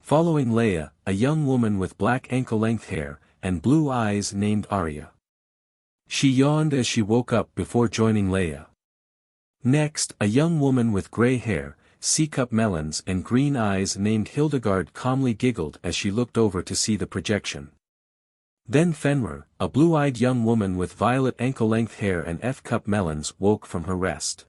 Speaker 2: Following Leia, a young woman with black ankle-length hair and blue eyes named Arya. She yawned as she woke up before joining Leia. Next, a young woman with gray hair, C-cup melons and green eyes named Hildegard calmly giggled as she looked over to see the projection. Then Fenrir, a blue-eyed young woman with violet ankle-length hair and F-cup melons woke from her rest.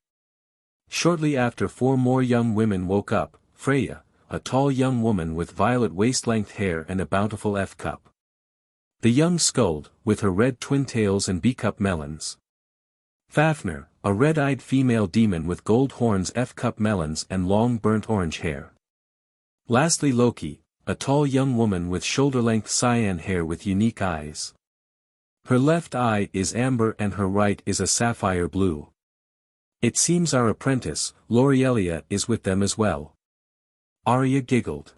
Speaker 2: Shortly after 4 more young women woke up, Freya, a tall young woman with violet waist-length hair and a bountiful F-cup. The young Skuld, with her red twin tails and B-cup melons. Fafnir, a red-eyed female demon with gold horns F-cup melons and long burnt orange hair. Lastly Loki, a tall young woman with shoulder-length cyan hair with unique eyes. Her left eye is amber and her right is a sapphire blue. It seems our apprentice, Lorielia, is with them as well. Arya giggled.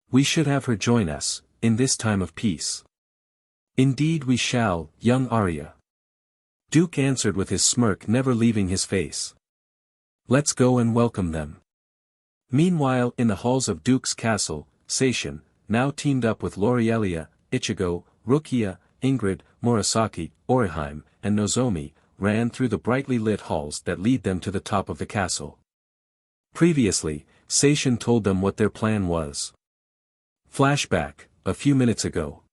Speaker 2: "We should have her join us, in this time of peace." "Indeed we shall, young Arya," Duke answered with his smirk never leaving his face. "Let's go and welcome them." Meanwhile in the halls of Duke's castle, Seishin, now teamed up with Lorielia, Ichigo, Rukia, Ingrid, Murasaki, Orihime, and Nozomi, ran through the brightly lit halls that lead them to the top of the castle. Previously, Seishin told them what their plan was. Flashback, a few minutes ago.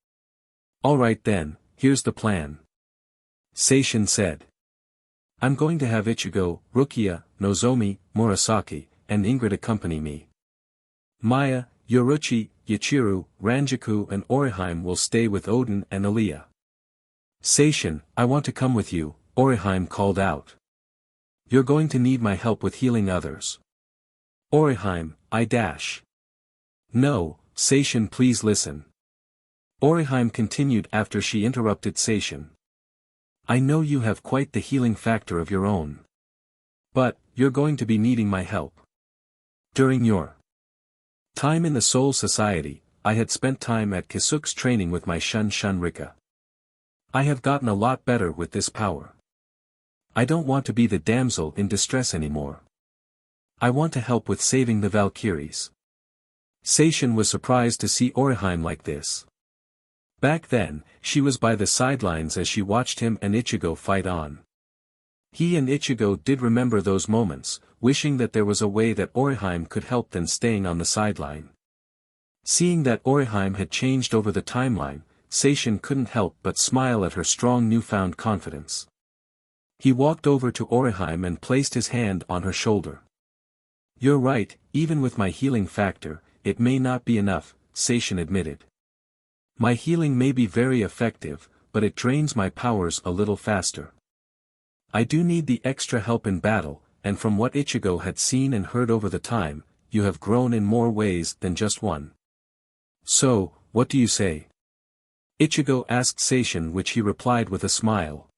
Speaker 2: "Alright then, here's the plan," Seishin said. "I'm going to have Ichigo, Rukia, Nozomi, Murasaki, and Ingrid accompany me. Maya, Yoriichi, Yachiru, Ranjaku and Orihime will stay with Odin and Aaliyah." "Seishin, I want to come with you," Orihime called out. "You're going to need my help with healing others." "Orihime, I dash." "No, Seishin, please listen." Orihime continued after she interrupted Seishin. "I know you have quite the healing factor of your own. But, you're going to be needing my help. During your time in the Soul Society, I had spent time at Kisuk's training with my Shun Rika. I have gotten a lot better with this power. I don't want to be the damsel in distress anymore. I want to help with saving the Valkyries." Seishin was surprised to see Orihime like this. Back then, she was by the sidelines as she watched him and Ichigo fight on. He and Ichigo did remember those moments, wishing that there was a way that Orihime could help than staying on the sideline. Seeing that Orihime had changed over the timeline, Seishin couldn't help but smile at her strong newfound confidence. He walked over to Orihime and placed his hand on her shoulder. "You're right, even with my healing factor, it may not be enough," Seishin admitted. "My healing may be very effective, but it drains my powers a little faster. I do need the extra help in battle, and from what Ichigo had seen and heard over the time, you have grown in more ways than just one. So, what do you say?" Ichigo asked Seishin, which he replied with a smile.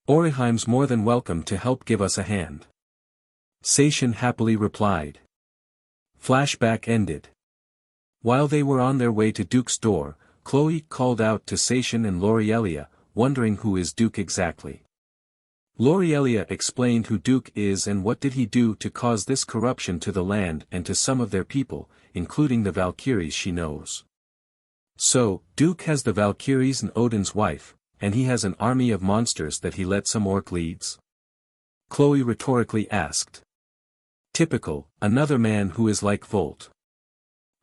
Speaker 2: "Orihime's more than welcome to help give us a hand," Seishin happily replied. Flashback ended. While they were on their way to Duke's door, Chloe called out to Seishin and Lorielia, wondering who is Duke exactly. Lorielia explained who Duke is and what did he do to cause this corruption to the land and to some of their people, including the Valkyries she knows. So, Duke has the Valkyries and Odin's wife, and he has an army of monsters that he let some orc leads? Chloe rhetorically asked. Typical, another man who is like Volt.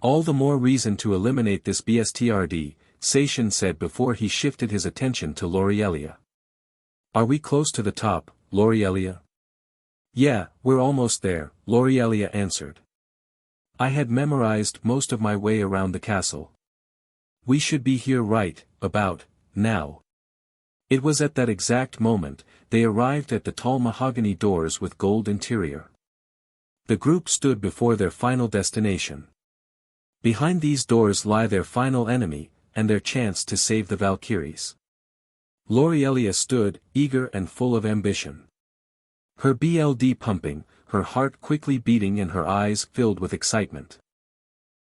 Speaker 2: All the more reason to eliminate this BSTRD, Seishin said before he shifted his attention to Lorielia. Are we close to the top, Lorielia? Yeah, we're almost there, Lorielia answered. I had memorized most of my way around the castle. We should be here right, about, now. It was at that exact moment, they arrived at the tall mahogany doors with gold interior. The group stood before their final destination. Behind these doors lie their final enemy, and their chance to save the Valkyries. Lorielia stood, eager and full of ambition. Her BLD pumping, her heart quickly beating and her eyes filled with excitement.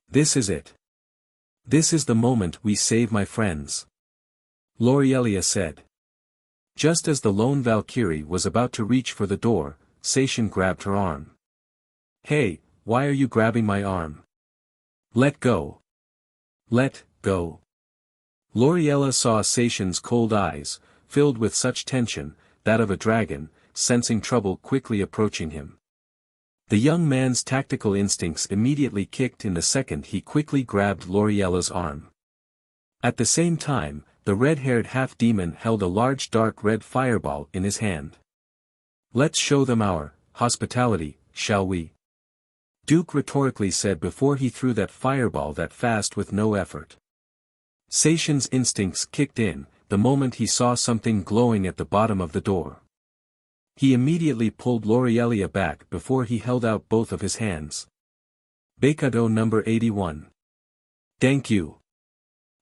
Speaker 2: This is it. This is the moment we save my friends. Lorielia said. Just as the lone Valkyrie was about to reach for the door, Seishin grabbed her arm. Hey, why are you grabbing my arm? Let go. Let go. Lorielia saw Seishin's cold eyes, filled with such tension, that of a dragon, sensing trouble quickly approaching him. The young man's tactical instincts immediately kicked in the second he quickly grabbed Lorielia's arm. At the same time, the red-haired half-demon held a large dark red fireball in his hand. Let's show them our hospitality, shall we? Duke rhetorically said before he threw that fireball that fast with no effort. Seishin's instincts kicked in, the moment he saw something glowing at the bottom of the door. He immediately pulled Lorielia back before he held out both of his hands. Beikado number 81. Thank you.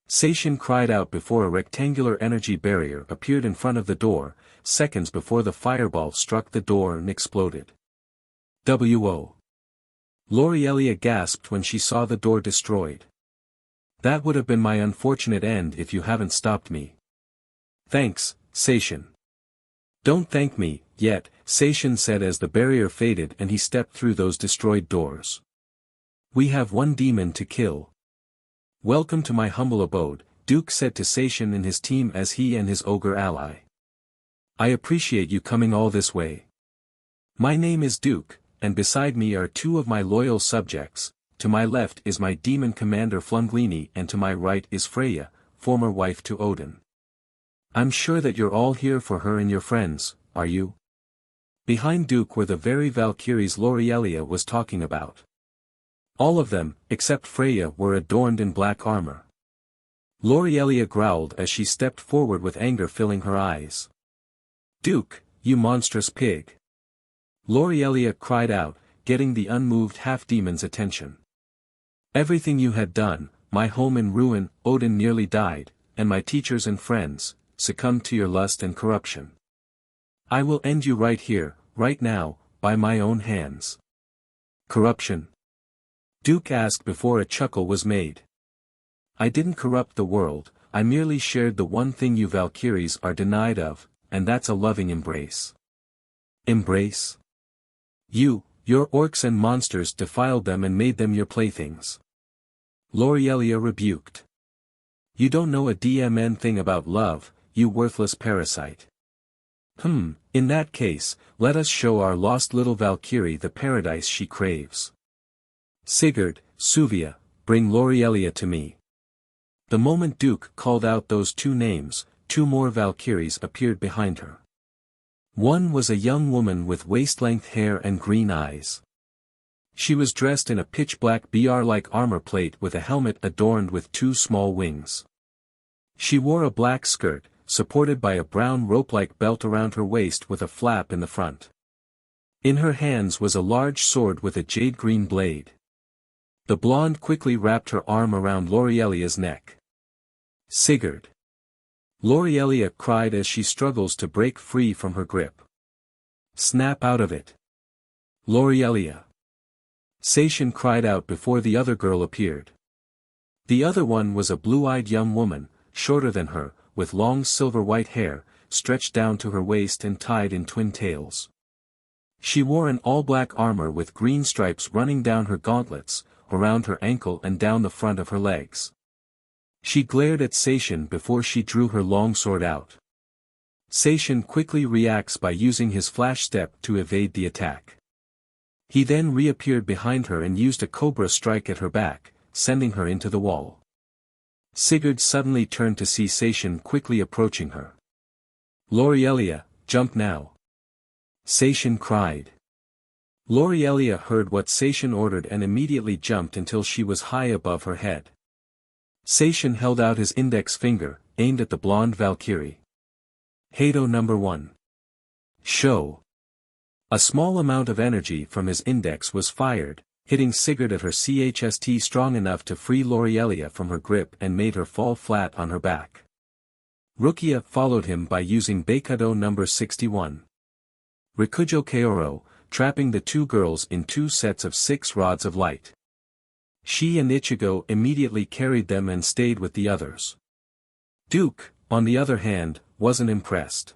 Speaker 2: Seishin cried out before a rectangular energy barrier appeared in front of the door, seconds before the fireball struck the door and exploded. W.O. Lorielia gasped when she saw the door destroyed. That would have been my unfortunate end if you haven't stopped me. Thanks, Seishin. Don't thank me, yet, Seishin said as the barrier faded and he stepped through those destroyed doors. We have one demon to kill. Welcome to my humble abode, Duke said to Seishin and his team as he and his ogre ally. I appreciate you coming all this way. My name is Duke, and beside me are two of my loyal subjects. To my left is my demon commander Flunglini and to my right is Freya, former wife to Odin. I'm sure that you're all here for her and your friends, are you? Behind Duke were the very Valkyries Lorielia was talking about. All of them, except Freya, were adorned in black armor. Lorielia growled as she stepped forward with anger filling her eyes. Duke, you monstrous pig! Lorielia cried out, getting the unmoved half-demon's attention. Everything you had done, my home in ruin, Odin nearly died, and my teachers and friends, succumbed to your lust and corruption. I will end you right here, right now, by my own hands. Corruption? Duke asked before a chuckle was made. I didn't corrupt the world, I merely shared the one thing you Valkyries are denied of, and that's a loving embrace. Embrace? You, your orcs and monsters defiled them and made them your playthings. Lorielia rebuked. You don't know a DMN thing about love, you worthless parasite. In that case, let us show our lost little Valkyrie the paradise she craves. Sigurd, Suvia, bring Lorielia to me. The moment Duke called out those two names, two more Valkyries appeared behind her. One was a young woman with waist-length hair and green eyes. She was dressed in a pitch-black BR-like armor plate with a helmet adorned with two small wings. She wore a black skirt, supported by a brown rope-like belt around her waist with a flap in the front. In her hands was a large sword with a jade-green blade. The blonde quickly wrapped her arm around Lorielia's neck. Sigurd! Lorielia cried as she struggles to break free from her grip. Snap out of it! Lorielia! Seishin cried out before the other girl appeared. The other one was a blue-eyed young woman, shorter than her, with long silver-white hair, stretched down to her waist and tied in twin tails. She wore an all-black armor with green stripes running down her gauntlets, around her ankle and down the front of her legs. She glared at Seishin before she drew her long sword out. Seishin quickly reacts by using his flash step to evade the attack. He then reappeared behind her and used a cobra strike at her back, sending her into the wall. Sigurd suddenly turned to see Seishin quickly approaching her. "Lorielia, jump now!" Seishin cried. Lorielia heard what Seishin ordered and immediately jumped until she was high above her head. Seishin held out his index finger, aimed at the blonde Valkyrie. Hado number 1. Show. A small amount of energy from his index was fired, hitting Sigurd at her chest strong enough to free Lorielia from her grip and made her fall flat on her back. Rukia followed him by using Baikudo number 61. Rikujo Keoro, trapping the two girls in 2 sets of 6 rods of light. She and Ichigo immediately carried them and stayed with the others. Duke, on the other hand, wasn't impressed.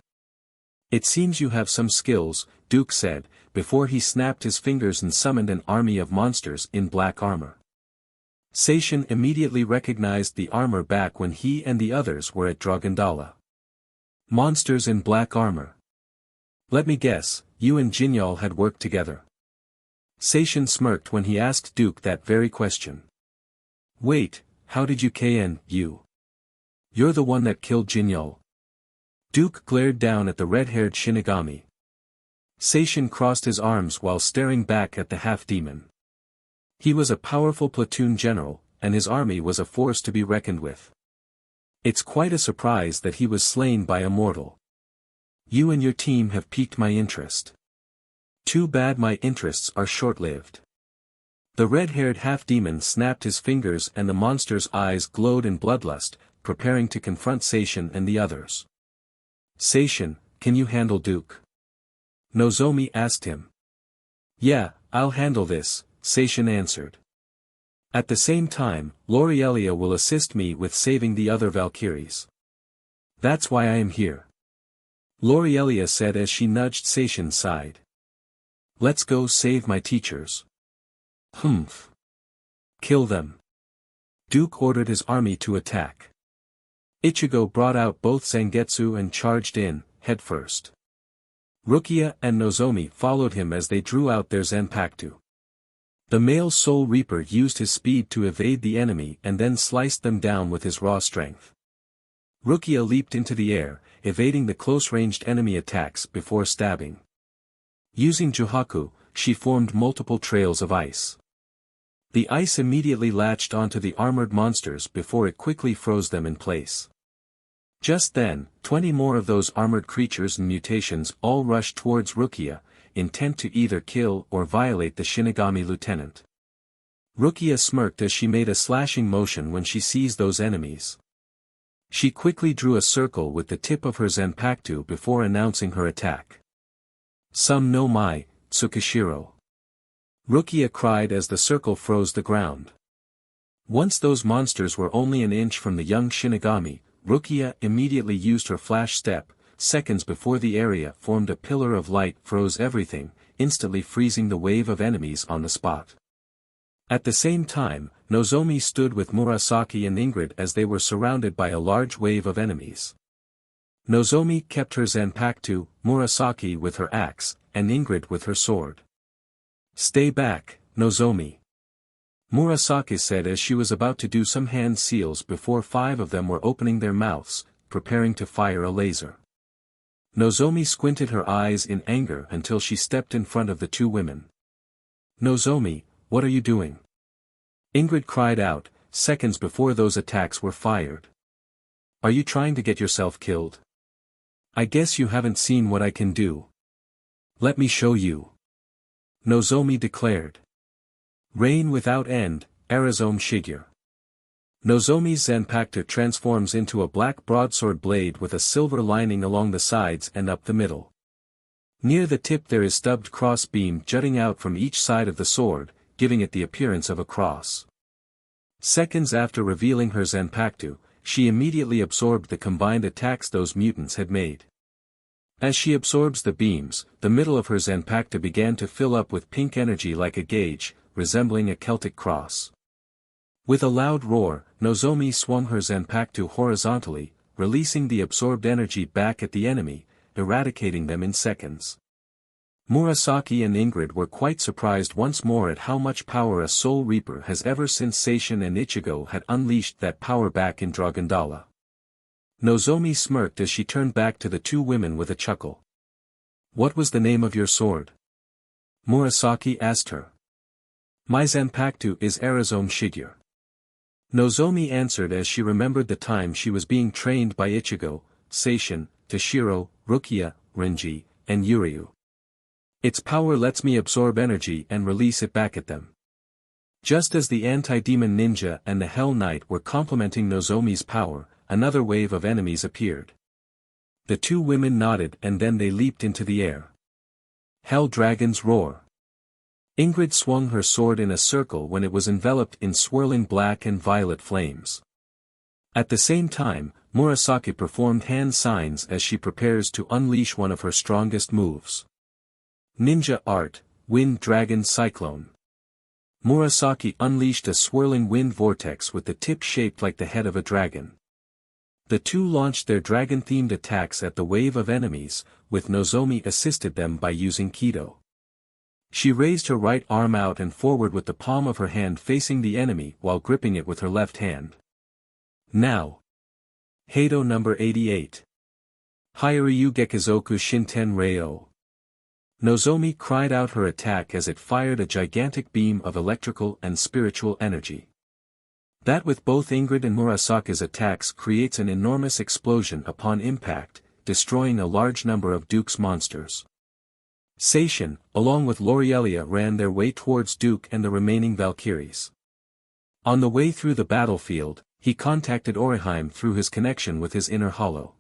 Speaker 2: "It seems you have some skills," Duke said, before he snapped his fingers and summoned an army of monsters in black armor. Seishin immediately recognized the armor back when he and the others were at Dragondala. Monsters in black armor. "Let me guess, you and Jinyal had worked together." Seishin smirked when he asked Duke that very question. "Wait, how did you KN, you? You're the one that killed Jinyal." Duke glared down at the red-haired Shinigami. Seishin crossed his arms while staring back at the half-demon. He was a powerful platoon general, and his army was a force to be reckoned with. It's quite a surprise that he was slain by a mortal. You and your team have piqued my interest. Too bad my interests are short-lived. The red-haired half-demon snapped his fingers and the monster's eyes glowed in bloodlust, preparing to confront Seishin and the others. "Seishin, can you handle Duke?" Nozomi asked him. "Yeah, I'll handle this," Seishin answered. "At the same time, Lorielia will assist me with saving the other Valkyries. That's why I am here," Lorielia said as she nudged Seishin's side. "Let's go save my teachers." "Humph. Kill them." Duke ordered his army to attack. Ichigo brought out both Zangetsu and charged in, headfirst. Rukia and Nozomi followed him as they drew out their Zanpakuto. The male Soul Reaper used his speed to evade the enemy and then sliced them down with his raw strength. Rukia leaped into the air, evading the close-ranged enemy attacks before stabbing. Using Juhaku, she formed multiple trails of ice. The ice immediately latched onto the armored monsters before it quickly froze them in place. Just then, 20 more of those armored creatures and mutations all rushed towards Rukia, intent to either kill or violate the Shinigami lieutenant. Rukia smirked as she made a slashing motion when she sees those enemies. She quickly drew a circle with the tip of her Zanpakuto before announcing her attack. "Some no mai, Tsukishiro." Rukia cried as the circle froze the ground. Once those monsters were only an inch from the young Shinigami, Rukia immediately used her flash step. Seconds before the area formed a pillar of light froze everything, instantly freezing the wave of enemies on the spot. At the same time, Nozomi stood with Murasaki and Ingrid as they were surrounded by a large wave of enemies. Nozomi kept her Zanpakuto, Murasaki with her axe, and Ingrid with her sword. "Stay back, Nozomi," Murasaki said as she was about to do some hand seals before 5 of them were opening their mouths, preparing to fire a laser. Nozomi squinted her eyes in anger until she stepped in front of the 2 women. "Nozomi, what are you doing?" Ingrid cried out, seconds before those attacks were fired. "Are you trying to get yourself killed? I guess you haven't seen what I can do. Let me show you," Nozomi declared. Rain without end, Arizome Shigure. Nozomi's Zanpakuto transforms into a black broadsword blade with a silver lining along the sides and up the middle. Near the tip there is stubbed cross beam jutting out from each side of the sword, giving it the appearance of a cross. Seconds after revealing her Zanpakuto, she immediately absorbed the combined attacks those mutants had made. As she absorbs the beams, the middle of her Zanpakuto began to fill up with pink energy like a gauge, resembling a Celtic cross. With a loud roar, Nozomi swung her Zanpakuto horizontally, releasing the absorbed energy back at the enemy, eradicating them in seconds. Murasaki and Ingrid were quite surprised once more at how much power a Soul Reaper has ever since Seishin and Ichigo had unleashed that power back in Dragondala. Nozomi smirked as she turned back to the two women with a chuckle. "What was the name of your sword?" Murasaki asked her. "My Zanpakuto is Arizome Shigure." Nozomi answered as she remembered the time she was being trained by Ichigo, Seishin, Toshiro, Rukia, Renji, and Yuryu. "Its power lets me absorb energy and release it back at them." Just as the anti-demon ninja and the Hell Knight were complementing Nozomi's power, another wave of enemies appeared. The two women nodded and then they leaped into the air. Hell Dragon's Roar. Ingrid swung her sword in a circle when it was enveloped in swirling black and violet flames. At the same time, Murasaki performed hand signs as she prepares to unleash one of her strongest moves. Ninja Art, Wind Dragon Cyclone. Murasaki unleashed a swirling wind vortex with the tip shaped like the head of a dragon. The two launched their dragon-themed attacks at the wave of enemies, with Nozomi assisted them by using Kido. She raised her right arm out and forward with the palm of her hand facing the enemy while gripping it with her left hand. Now. Heido number 88. Hairyu Gekizoku Shinten Rei-o. Nozomi cried out her attack as it fired a gigantic beam of electrical and spiritual energy. That with both Ingrid and Murasaki's attacks creates an enormous explosion upon impact, destroying a large number of Duke's monsters. Seishin, along with Lorielia, ran their way towards Duke and the remaining Valkyries. On the way through the battlefield, he contacted Oriheim through his connection with his inner hollow.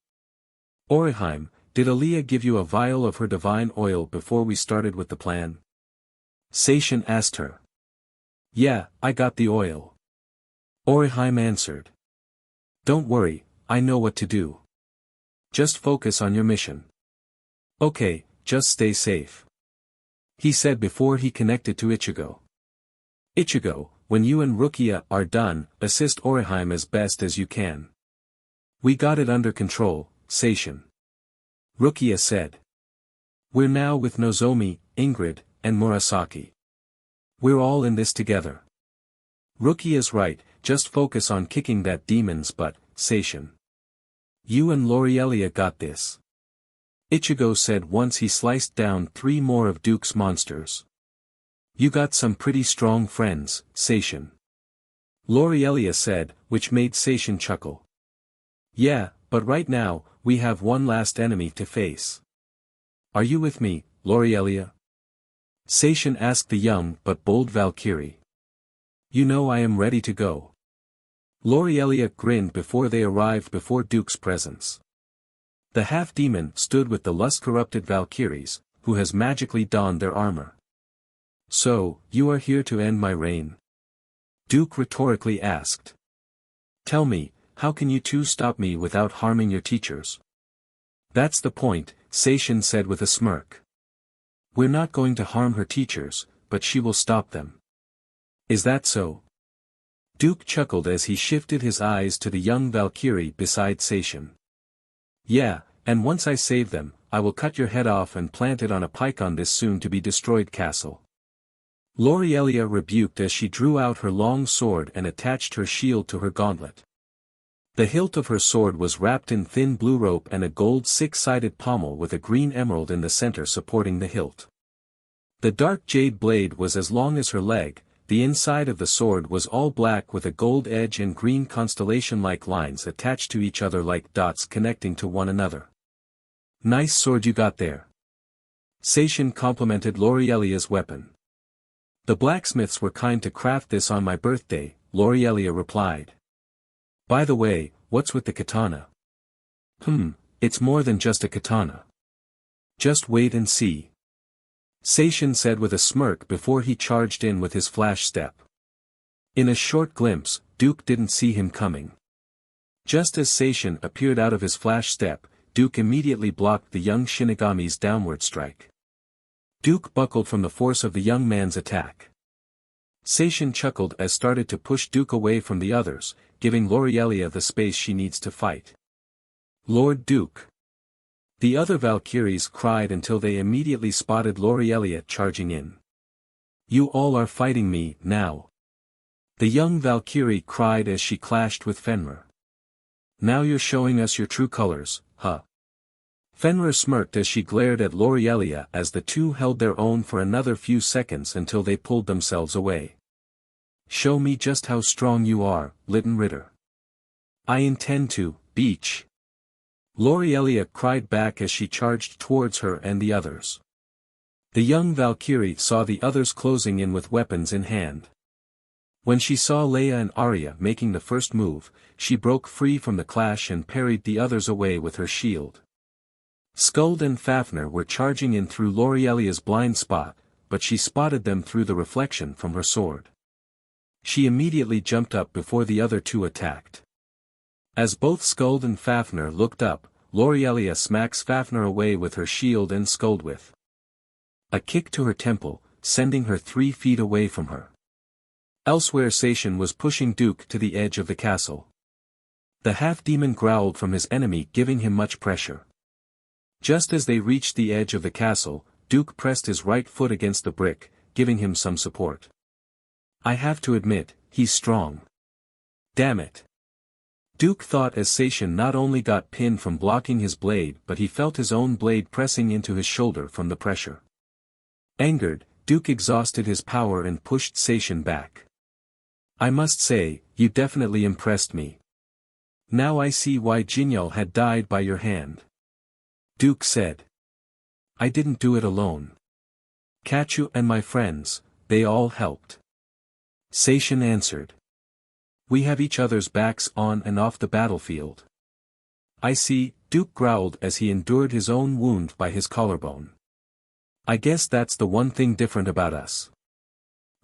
Speaker 2: "Oriheim, did Aaliyah give you a vial of her divine oil before we started with the plan?" Seishin asked her. "Yeah, I got the oil." Oriheim answered. "Don't worry, I know what to do. Just focus on your mission." "Okay, just stay safe," he said before he connected to Ichigo. "Ichigo, when you and Rukia are done, assist Oriheim as best as you can." "We got it under control, Seishin," Rukia said. "We're now with Nozomi, Ingrid, and Murasaki. We're all in this together." "Rukia's right, just focus on kicking that demon's butt, Seishin. You and Lorielia got this," Ichigo said once he sliced down 3 more of Duke's monsters. "You got some pretty strong friends, Seishin," Lorielia said, which made Seishin chuckle. "Yeah, but right now, we have one last enemy to face. Are you with me, Lorielia?" Seishin asked the young but bold Valkyrie. "You know I am ready to go." Lorielia grinned before they arrived before Duke's presence. The half-demon stood with the lust-corrupted Valkyries, who has magically donned their armor. "So, you are here to end my reign?" Duke rhetorically asked. "Tell me, how can you two stop me without harming your teachers?" "That's the point," Seishin said with a smirk. "We're not going to harm her teachers, but she will stop them." "Is that so?" Duke chuckled as he shifted his eyes to the young Valkyrie beside Seishin. "Yeah, and once I save them, I will cut your head off and plant it on a pike on this soon-to-be-destroyed castle." Lorielia rebuked as she drew out her long sword and attached her shield to her gauntlet. The hilt of her sword was wrapped in thin blue rope and a gold 6-sided pommel with a green emerald in the center supporting the hilt. The dark jade blade was as long as her leg. The inside of the sword was all black with a gold edge and green constellation-like lines attached to each other like dots connecting to one another. "Nice sword you got there." Seishin complimented Lorielia's weapon. "The blacksmiths were kind to craft this on my birthday," Lorielia replied. "By the way, what's with the katana?" It's more than just a katana. Just wait and see," Seishin said with a smirk before he charged in with his flash step. In a short glimpse, Duke didn't see him coming. Just as Seishin appeared out of his flash step, Duke immediately blocked the young Shinigami's downward strike. Duke buckled from the force of the young man's attack. Seishin chuckled as started to push Duke away from the others, giving Lorielia the space she needs to fight. Lord Duke. The other Valkyries cried until they immediately spotted Lorielia charging in. You all are fighting me, now. The young Valkyrie cried as she clashed with Fenrir. Now you're showing us your true colors, huh? Fenrir smirked as she glared at Lorielia as the two held their own for another few seconds until they pulled themselves away. Show me just how strong you are, Litten Ritter. I intend to, Beach. Lorielia cried back as she charged towards her and the others. The young Valkyrie saw the others closing in with weapons in hand. When she saw Leia and Arya making the first move, she broke free from the clash and parried the others away with her shield. Skuld and Fafnir were charging in through Lorielia's blind spot, but she spotted them through the reflection from her sword. She immediately jumped up before the other two attacked. As both Skuld and Fafnir looked up, Lorielia smacks Fafnir away with her shield and Skuld with a kick to her temple, sending her 3 feet away from her. Elsewhere Seishin was pushing Duke to the edge of the castle. The half-demon growled from his enemy, giving him much pressure. Just as they reached the edge of the castle, Duke pressed his right foot against the brick, giving him some support. I have to admit, he's strong. Damn it. Duke thought as Seishin not only got pinned from blocking his blade but he felt his own blade pressing into his shoulder from the pressure. Angered, Duke exhausted his power and pushed Seishin back. I must say, you definitely impressed me. Now I see why Jinyal had died by your hand. Duke said. I didn't do it alone. Kachu and my friends, they all helped. Seishin answered. We have each other's backs on and off the battlefield. I see, Duke growled as he endured his own wound by his collarbone. I guess that's the one thing different about us.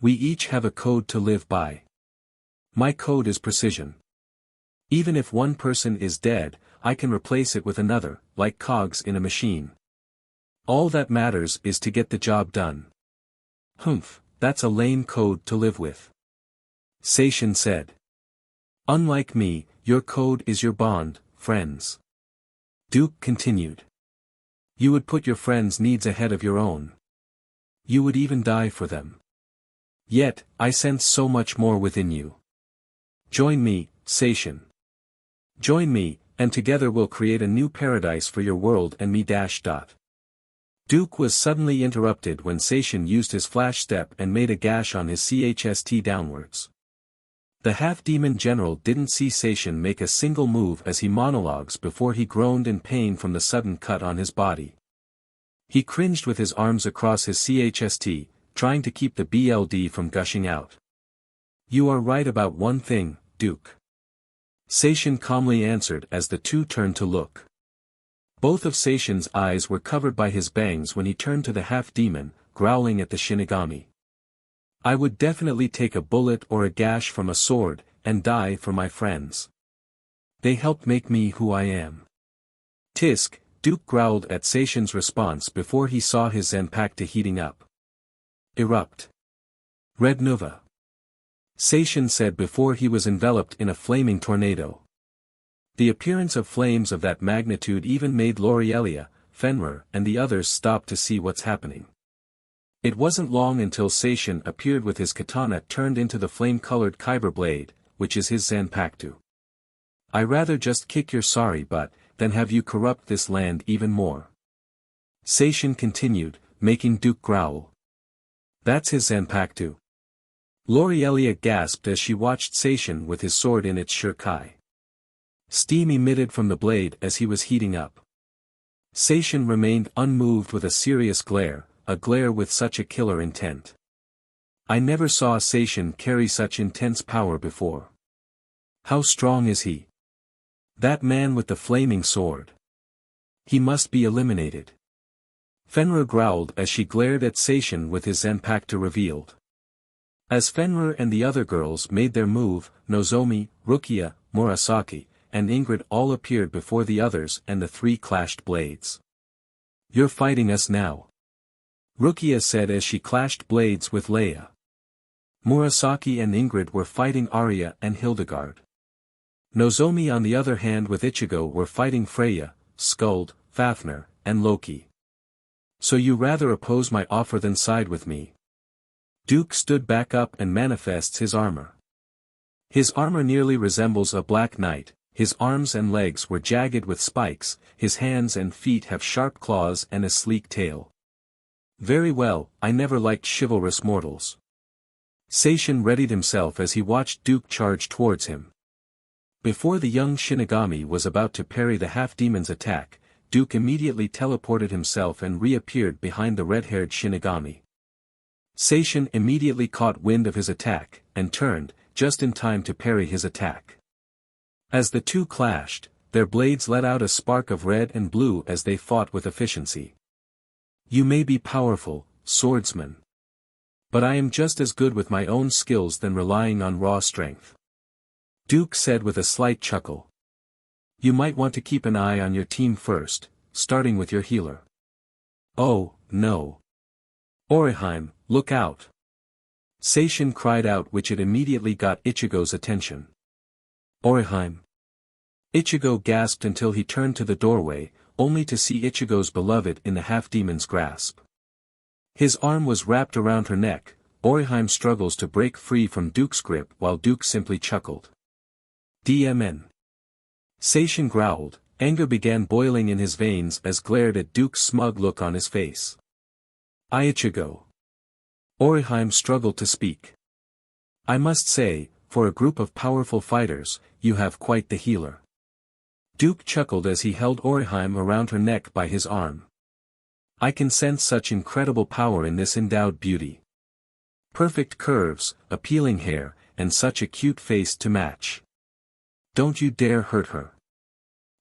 Speaker 2: We each have a code to live by. My code is precision. Even if one person is dead, I can replace it with another, like cogs in a machine. All that matters is to get the job done. Humph, that's a lame code to live with. Seishin said. Unlike me, your code is your bond, friends. Duke continued. You would put your friends' needs ahead of your own. You would even die for them. Yet, I sense so much more within you. Join me, Seishin. Join me, and together we'll create a new paradise for your world and me. Duke was suddenly interrupted when Seishin used his flash step and made a gash on his chst downwards. The half-demon general didn't see Seishin make a single move as he monologues before he groaned in pain from the sudden cut on his body. He cringed with his arms across his chst, trying to keep the BLD from gushing out. You are right about one thing, Duke. Seishin calmly answered as the two turned to look. Both of Seishin's eyes were covered by his bangs when he turned to the half-demon, growling at the Shinigami. I would definitely take a bullet or a gash from a sword, and die for my friends. They helped make me who I am. Tisk, Duke growled at Seishin's response before he saw his Zanpakuto heating up. Erupt. Red Nova. Seishin said before he was enveloped in a flaming tornado. The appearance of flames of that magnitude even made Lorielia, Fenrir, and the others stop to see what's happening. It wasn't long until Seishin appeared with his katana turned into the flame-colored Kyber blade, which is his Zanpakuto. I rather just kick your sorry butt, than have you corrupt this land even more. Seishin continued, making Duke growl. That's his Zanpakuto. Lorielia gasped as she watched Seishin with his sword in its shurikai. Steam emitted from the blade as he was heating up. Seishin remained unmoved with a serious glare, a glare with such a killer intent. I never saw Seishin carry such intense power before. How strong is he? That man with the flaming sword. He must be eliminated. Fenrir growled as she glared at Seishin with his Zanpakuto revealed. As Fenrir and the other girls made their move, Nozomi, Rukia, Murasaki, and Ingrid all appeared before the others and the three clashed blades. "You're fighting us now," Rukia said as she clashed blades with Leia. Murasaki and Ingrid were fighting Arya and Hildegard. Nozomi on the other hand with Ichigo were fighting Freya, Skuld, Fafnir, and Loki. "So you rather oppose my offer than side with me?" Duke stood back up and manifests his armor. His armor nearly resembles a black knight, his arms and legs were jagged with spikes, his hands and feet have sharp claws and a sleek tail. "Very well, I never liked chivalrous mortals." Seishin readied himself as he watched Duke charge towards him. Before the young Shinigami was about to parry the half-demon's attack, Duke immediately teleported himself and reappeared behind the red-haired Shinigami. Seishin immediately caught wind of his attack, and turned, just in time to parry his attack. As the two clashed, their blades let out a spark of red and blue as they fought with efficiency. "You may be powerful, swordsman. But I am just as good with my own skills than relying on raw strength," Duke said with a slight chuckle. "You might want to keep an eye on your team first, starting with your healer." "Oh, no. Oriheim, look out!" Seishin cried out, which it immediately got Ichigo's attention. "Oriheim?" Ichigo gasped until he turned to the doorway, only to see Ichigo's beloved in the half-demon's grasp. His arm was wrapped around her neck. Oriheim struggles to break free from Duke's grip while Duke simply chuckled. "DMN." Seishin growled, anger began boiling in his veins as glared at Duke's smug look on his face. "Ichigo." Oriheim struggled to speak. "I must say, for a group of powerful fighters, you have quite the healer." Duke chuckled as he held Oriheim around her neck by his arm. "I can sense such incredible power in this endowed beauty. Perfect curves, appealing hair, and such a cute face to match. Don't you dare hurt her."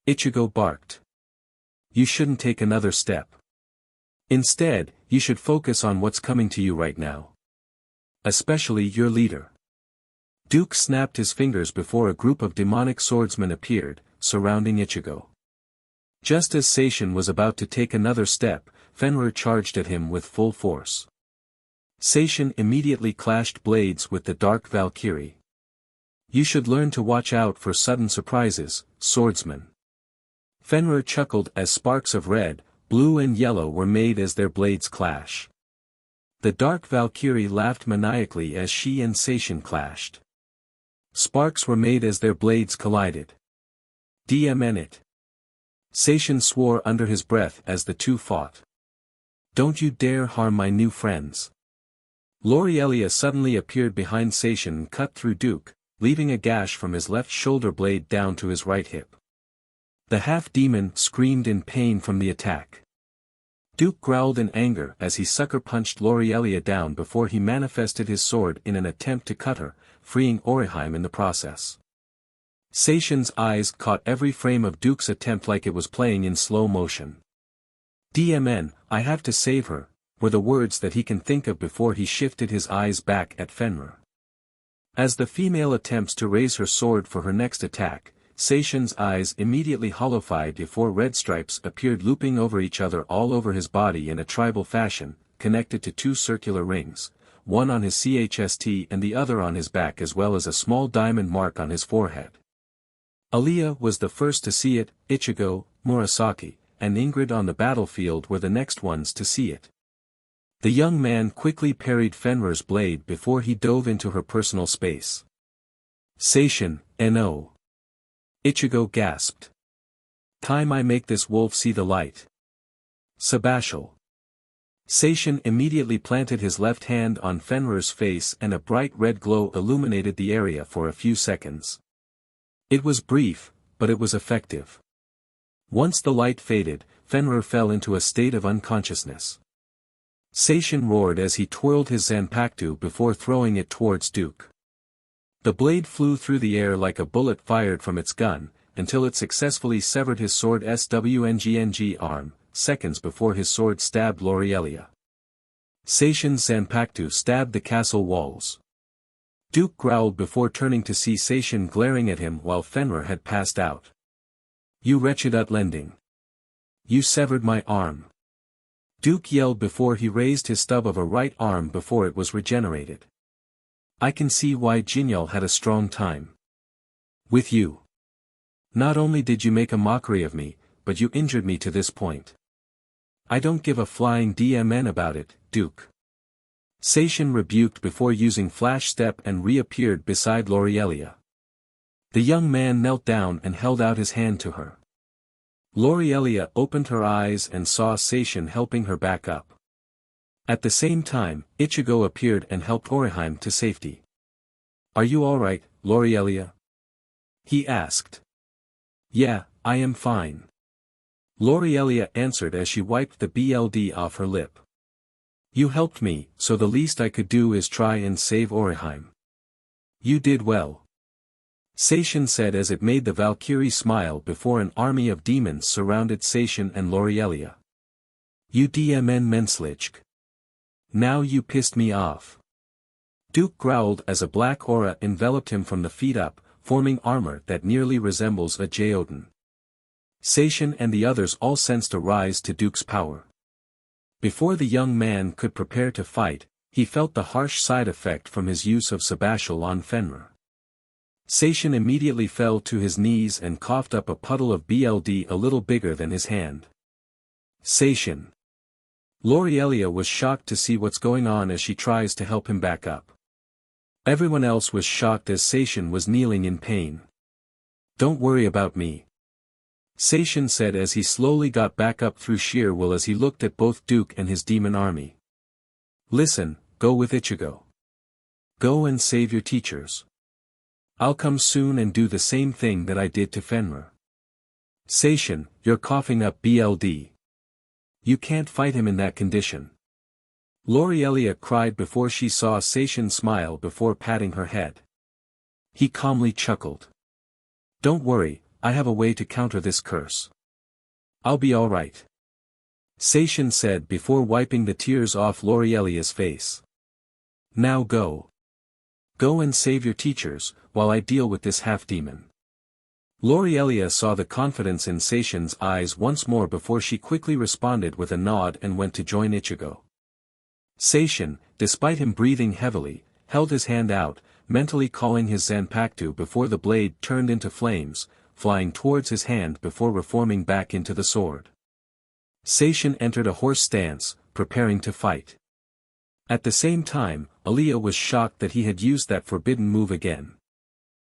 Speaker 2: Ichigo barked. "You shouldn't take another step. Instead, you should focus on what's coming to you right now. Especially your leader." Duke snapped his fingers before a group of demonic swordsmen appeared, surrounding Ichigo. Just as Seishin was about to take another step, Fenrir charged at him with full force. Seishin immediately clashed blades with the Dark Valkyrie. "You should learn to watch out for sudden surprises, swordsman." Fenrir chuckled as sparks of red, blue and yellow were made as their blades clash. The Dark Valkyrie laughed maniacally as she and Seishin clashed. Sparks were made as their blades collided. "DMN it." Seishin swore under his breath as the two fought. "Don't you dare harm my new friends." Lorielia suddenly appeared behind Seishin and cut through Duke, leaving a gash from his left shoulder blade down to his right hip. The half-demon screamed in pain from the attack. Duke growled in anger as he sucker-punched Lorielia down before he manifested his sword in an attempt to cut her, freeing Oriheim in the process. Seishin's eyes caught every frame of Duke's attempt like it was playing in slow motion. "DMN, I have to save her," were the words that he can think of before he shifted his eyes back at Fenrir. As the female attempts to raise her sword for her next attack, Seishin's eyes immediately hollowified before red stripes appeared looping over each other all over his body in a tribal fashion, connected to two circular rings, one on his chest and the other on his back, as well as a small diamond mark on his forehead. Aliyah was the first to see it. Ichigo, Murasaki, and Ingrid on the battlefield were the next ones to see it. The young man quickly parried Fenrir's blade before he dove into her personal space. "Seishin, no." Ichigo gasped. "Time I make this wolf see the light." Sabashal. Seishin immediately planted his left hand on Fenrir's face and a bright red glow illuminated the area for a few seconds. It was brief, but it was effective. Once the light faded, Fenrir fell into a state of unconsciousness. Seishin roared as he twirled his Zanpakuto before throwing it towards Duke. The blade flew through the air like a bullet fired from its gun, until it successfully severed his sword SWNGNG arm, seconds before his sword stabbed Lorielia. Seishin's Zanpakuto stabbed the castle walls. Duke growled before turning to see Seishin glaring at him while Fenrir had passed out. You wretched utlending. You severed my arm. Duke yelled before he raised his stub of a right arm before it was regenerated. I can see why Jinyal had a strong time with you. Not only did you make a mockery of me, but you injured me to this point. I don't give a flying DMN about it, Duke. Seishin rebuked before using Flash Step and reappeared beside Lorielia. The young man knelt down and held out his hand to her. Lorielia opened her eyes and saw Seishin helping her back up. At the same time, Ichigo appeared and helped Orihime to safety. Are you alright, Lorielia? He asked. Yeah, I am fine. Lorielia answered as she wiped the BLD off her lip. You helped me, so the least I could do is try and save Orihime. You did well. Seishin said as it made the Valkyrie smile before an army of demons surrounded Seishin and Lorielia. You DMN menslich. Now you pissed me off. Duke growled as a black aura enveloped him from the feet up, forming armor that nearly resembles a Geoden. Seishin and the others all sensed a rise to Duke's power. Before the young man could prepare to fight, he felt the harsh side effect from his use of Sabatial on Fenrir. Seishin immediately fell to his knees and coughed up a puddle of BLD a little bigger than his hand. Seishin. Lorielia was shocked to see what's going on as she tries to help him back up. Everyone else was shocked as Seishin was kneeling in pain. Don't worry about me. Seishin said as he slowly got back up through sheer will as he looked at both Duke and his demon army. Listen, go with Ichigo. Go and save your teachers. I'll come soon and do the same thing that I did to Fenrir. Seishin, you're coughing up BLD. You can't fight him in that condition. Lorielia cried before she saw Seishin smile before patting her head. He calmly chuckled. Don't worry, I have a way to counter this curse. I'll be alright. Seishin said before wiping the tears off Lorielia's face. Now go. Go and save your teachers, while I deal with this half-demon. Lorielia saw the confidence in Seishin's eyes once more before she quickly responded with a nod and went to join Ichigo. Seishin, despite him breathing heavily, held his hand out, mentally calling his Zanpakuto before the blade turned into flames, flying towards his hand before reforming back into the sword. Seishin entered a horse stance, preparing to fight. At the same time, Aaliyah was shocked that he had used that forbidden move again.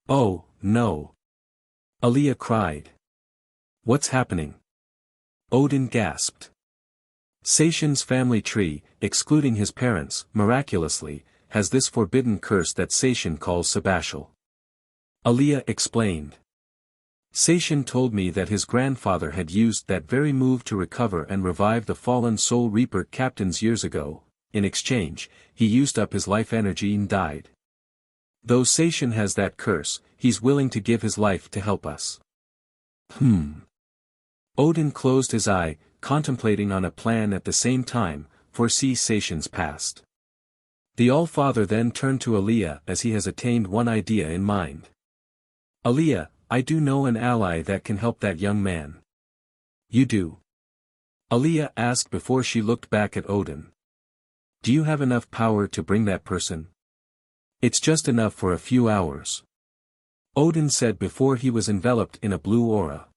Speaker 2: Oh, no. Aaliyah cried. What's happening? Odin gasped. Seishin's family tree, excluding his parents, miraculously, has this forbidden curse that Seishin calls Sabatial. Aaliyah explained. Seishin told me that his grandfather had used that very move to recover and revive the fallen Soul Reaper captains years ago. In exchange, he used up his life energy and died. Though Seishin has that curse, he's willing to give his life to help us. Odin closed his eye, contemplating on a plan at the same time, foresee Seishin's past. The All-Father then turned to Aaliyah as he has attained one idea in mind. Aaliyah, I do know an ally that can help that young man. You do? Aaliyah asked before she looked back at Odin. Do you have enough power to bring that person? It's just enough for a few hours. Odin said before he was enveloped in a blue aura.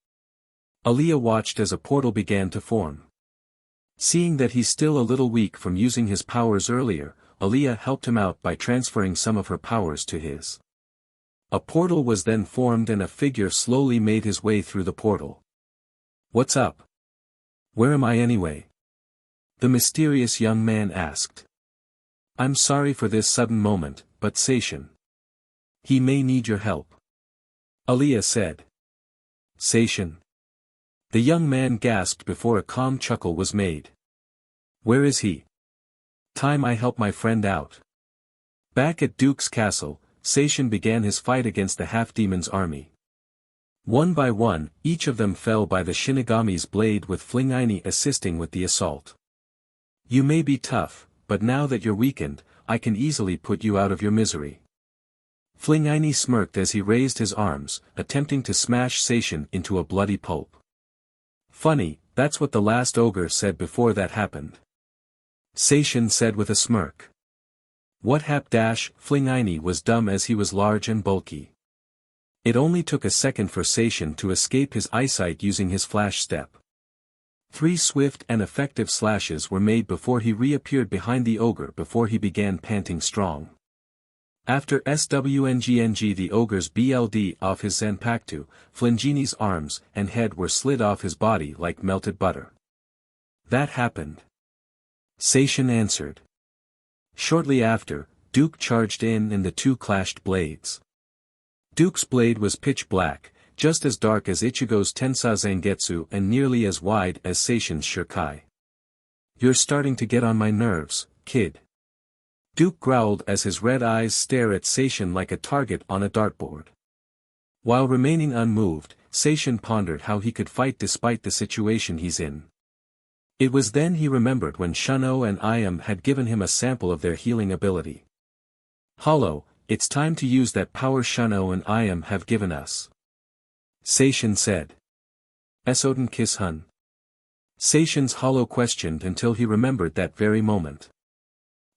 Speaker 2: Aaliyah watched as a portal began to form. Seeing that he's still a little weak from using his powers earlier, Aaliyah helped him out by transferring some of her powers to his. A portal was then formed and a figure slowly made his way through the portal. What's up? Where am I anyway? The mysterious young man asked. I'm sorry for this sudden moment, but Seishin. He may need your help. Aaliyah said. Seishin. The young man gasped before a calm chuckle was made. Where is he? Time I help my friend out. Back at Duke's castle, Seishin began his fight against the half-demon's army. One by one, each of them fell by the Shinigami's blade with Flingini assisting with the assault. You may be tough, but now that you're weakened, I can easily put you out of your misery. FANFIC smirked as he raised his arms, attempting to smash Seishin into a bloody pulp. Funny, that's what the last ogre said before that happened. Seishin said with a smirk. What hap-dash, FANFIC was dumb as he was large and bulky. It only took a second for Seishin to escape his eyesight using his flash step. 3 swift and effective slashes were made before he reappeared behind the ogre before he began panting strong. After SWNGNG the ogre's BLD off his Zanpakuto, FANFIC's arms and head were slid off his body like melted butter. That happened. Seishin answered. Shortly after, Duke charged in and the two clashed blades. Duke's blade was pitch black, just as dark as Ichigo's Tensa Zangetsu and nearly as wide as Seishin's Shurikai. You're starting to get on my nerves, kid. Duke growled as his red eyes stare at Seishin like a target on a dartboard. While remaining unmoved, Seishin pondered how he could fight despite the situation he's in. It was then he remembered when Shuno and Iam had given him a sample of their healing ability. Hollow, it's time to use that power Shuno and Iam have given us. Seishin said. Esoden kiss hun. Seishin's Hollow questioned until he remembered that very moment.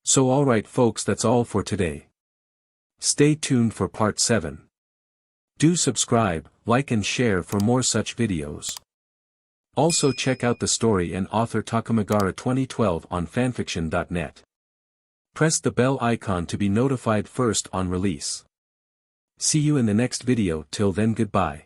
Speaker 2: So alright folks, that's all for today. Stay tuned for part 7. Do subscribe, like and share for more such videos. Also check out the story and author Takamagara 2012 on fanfiction.net. Press the bell icon to be notified first on release. See you in the next video. Till then, goodbye.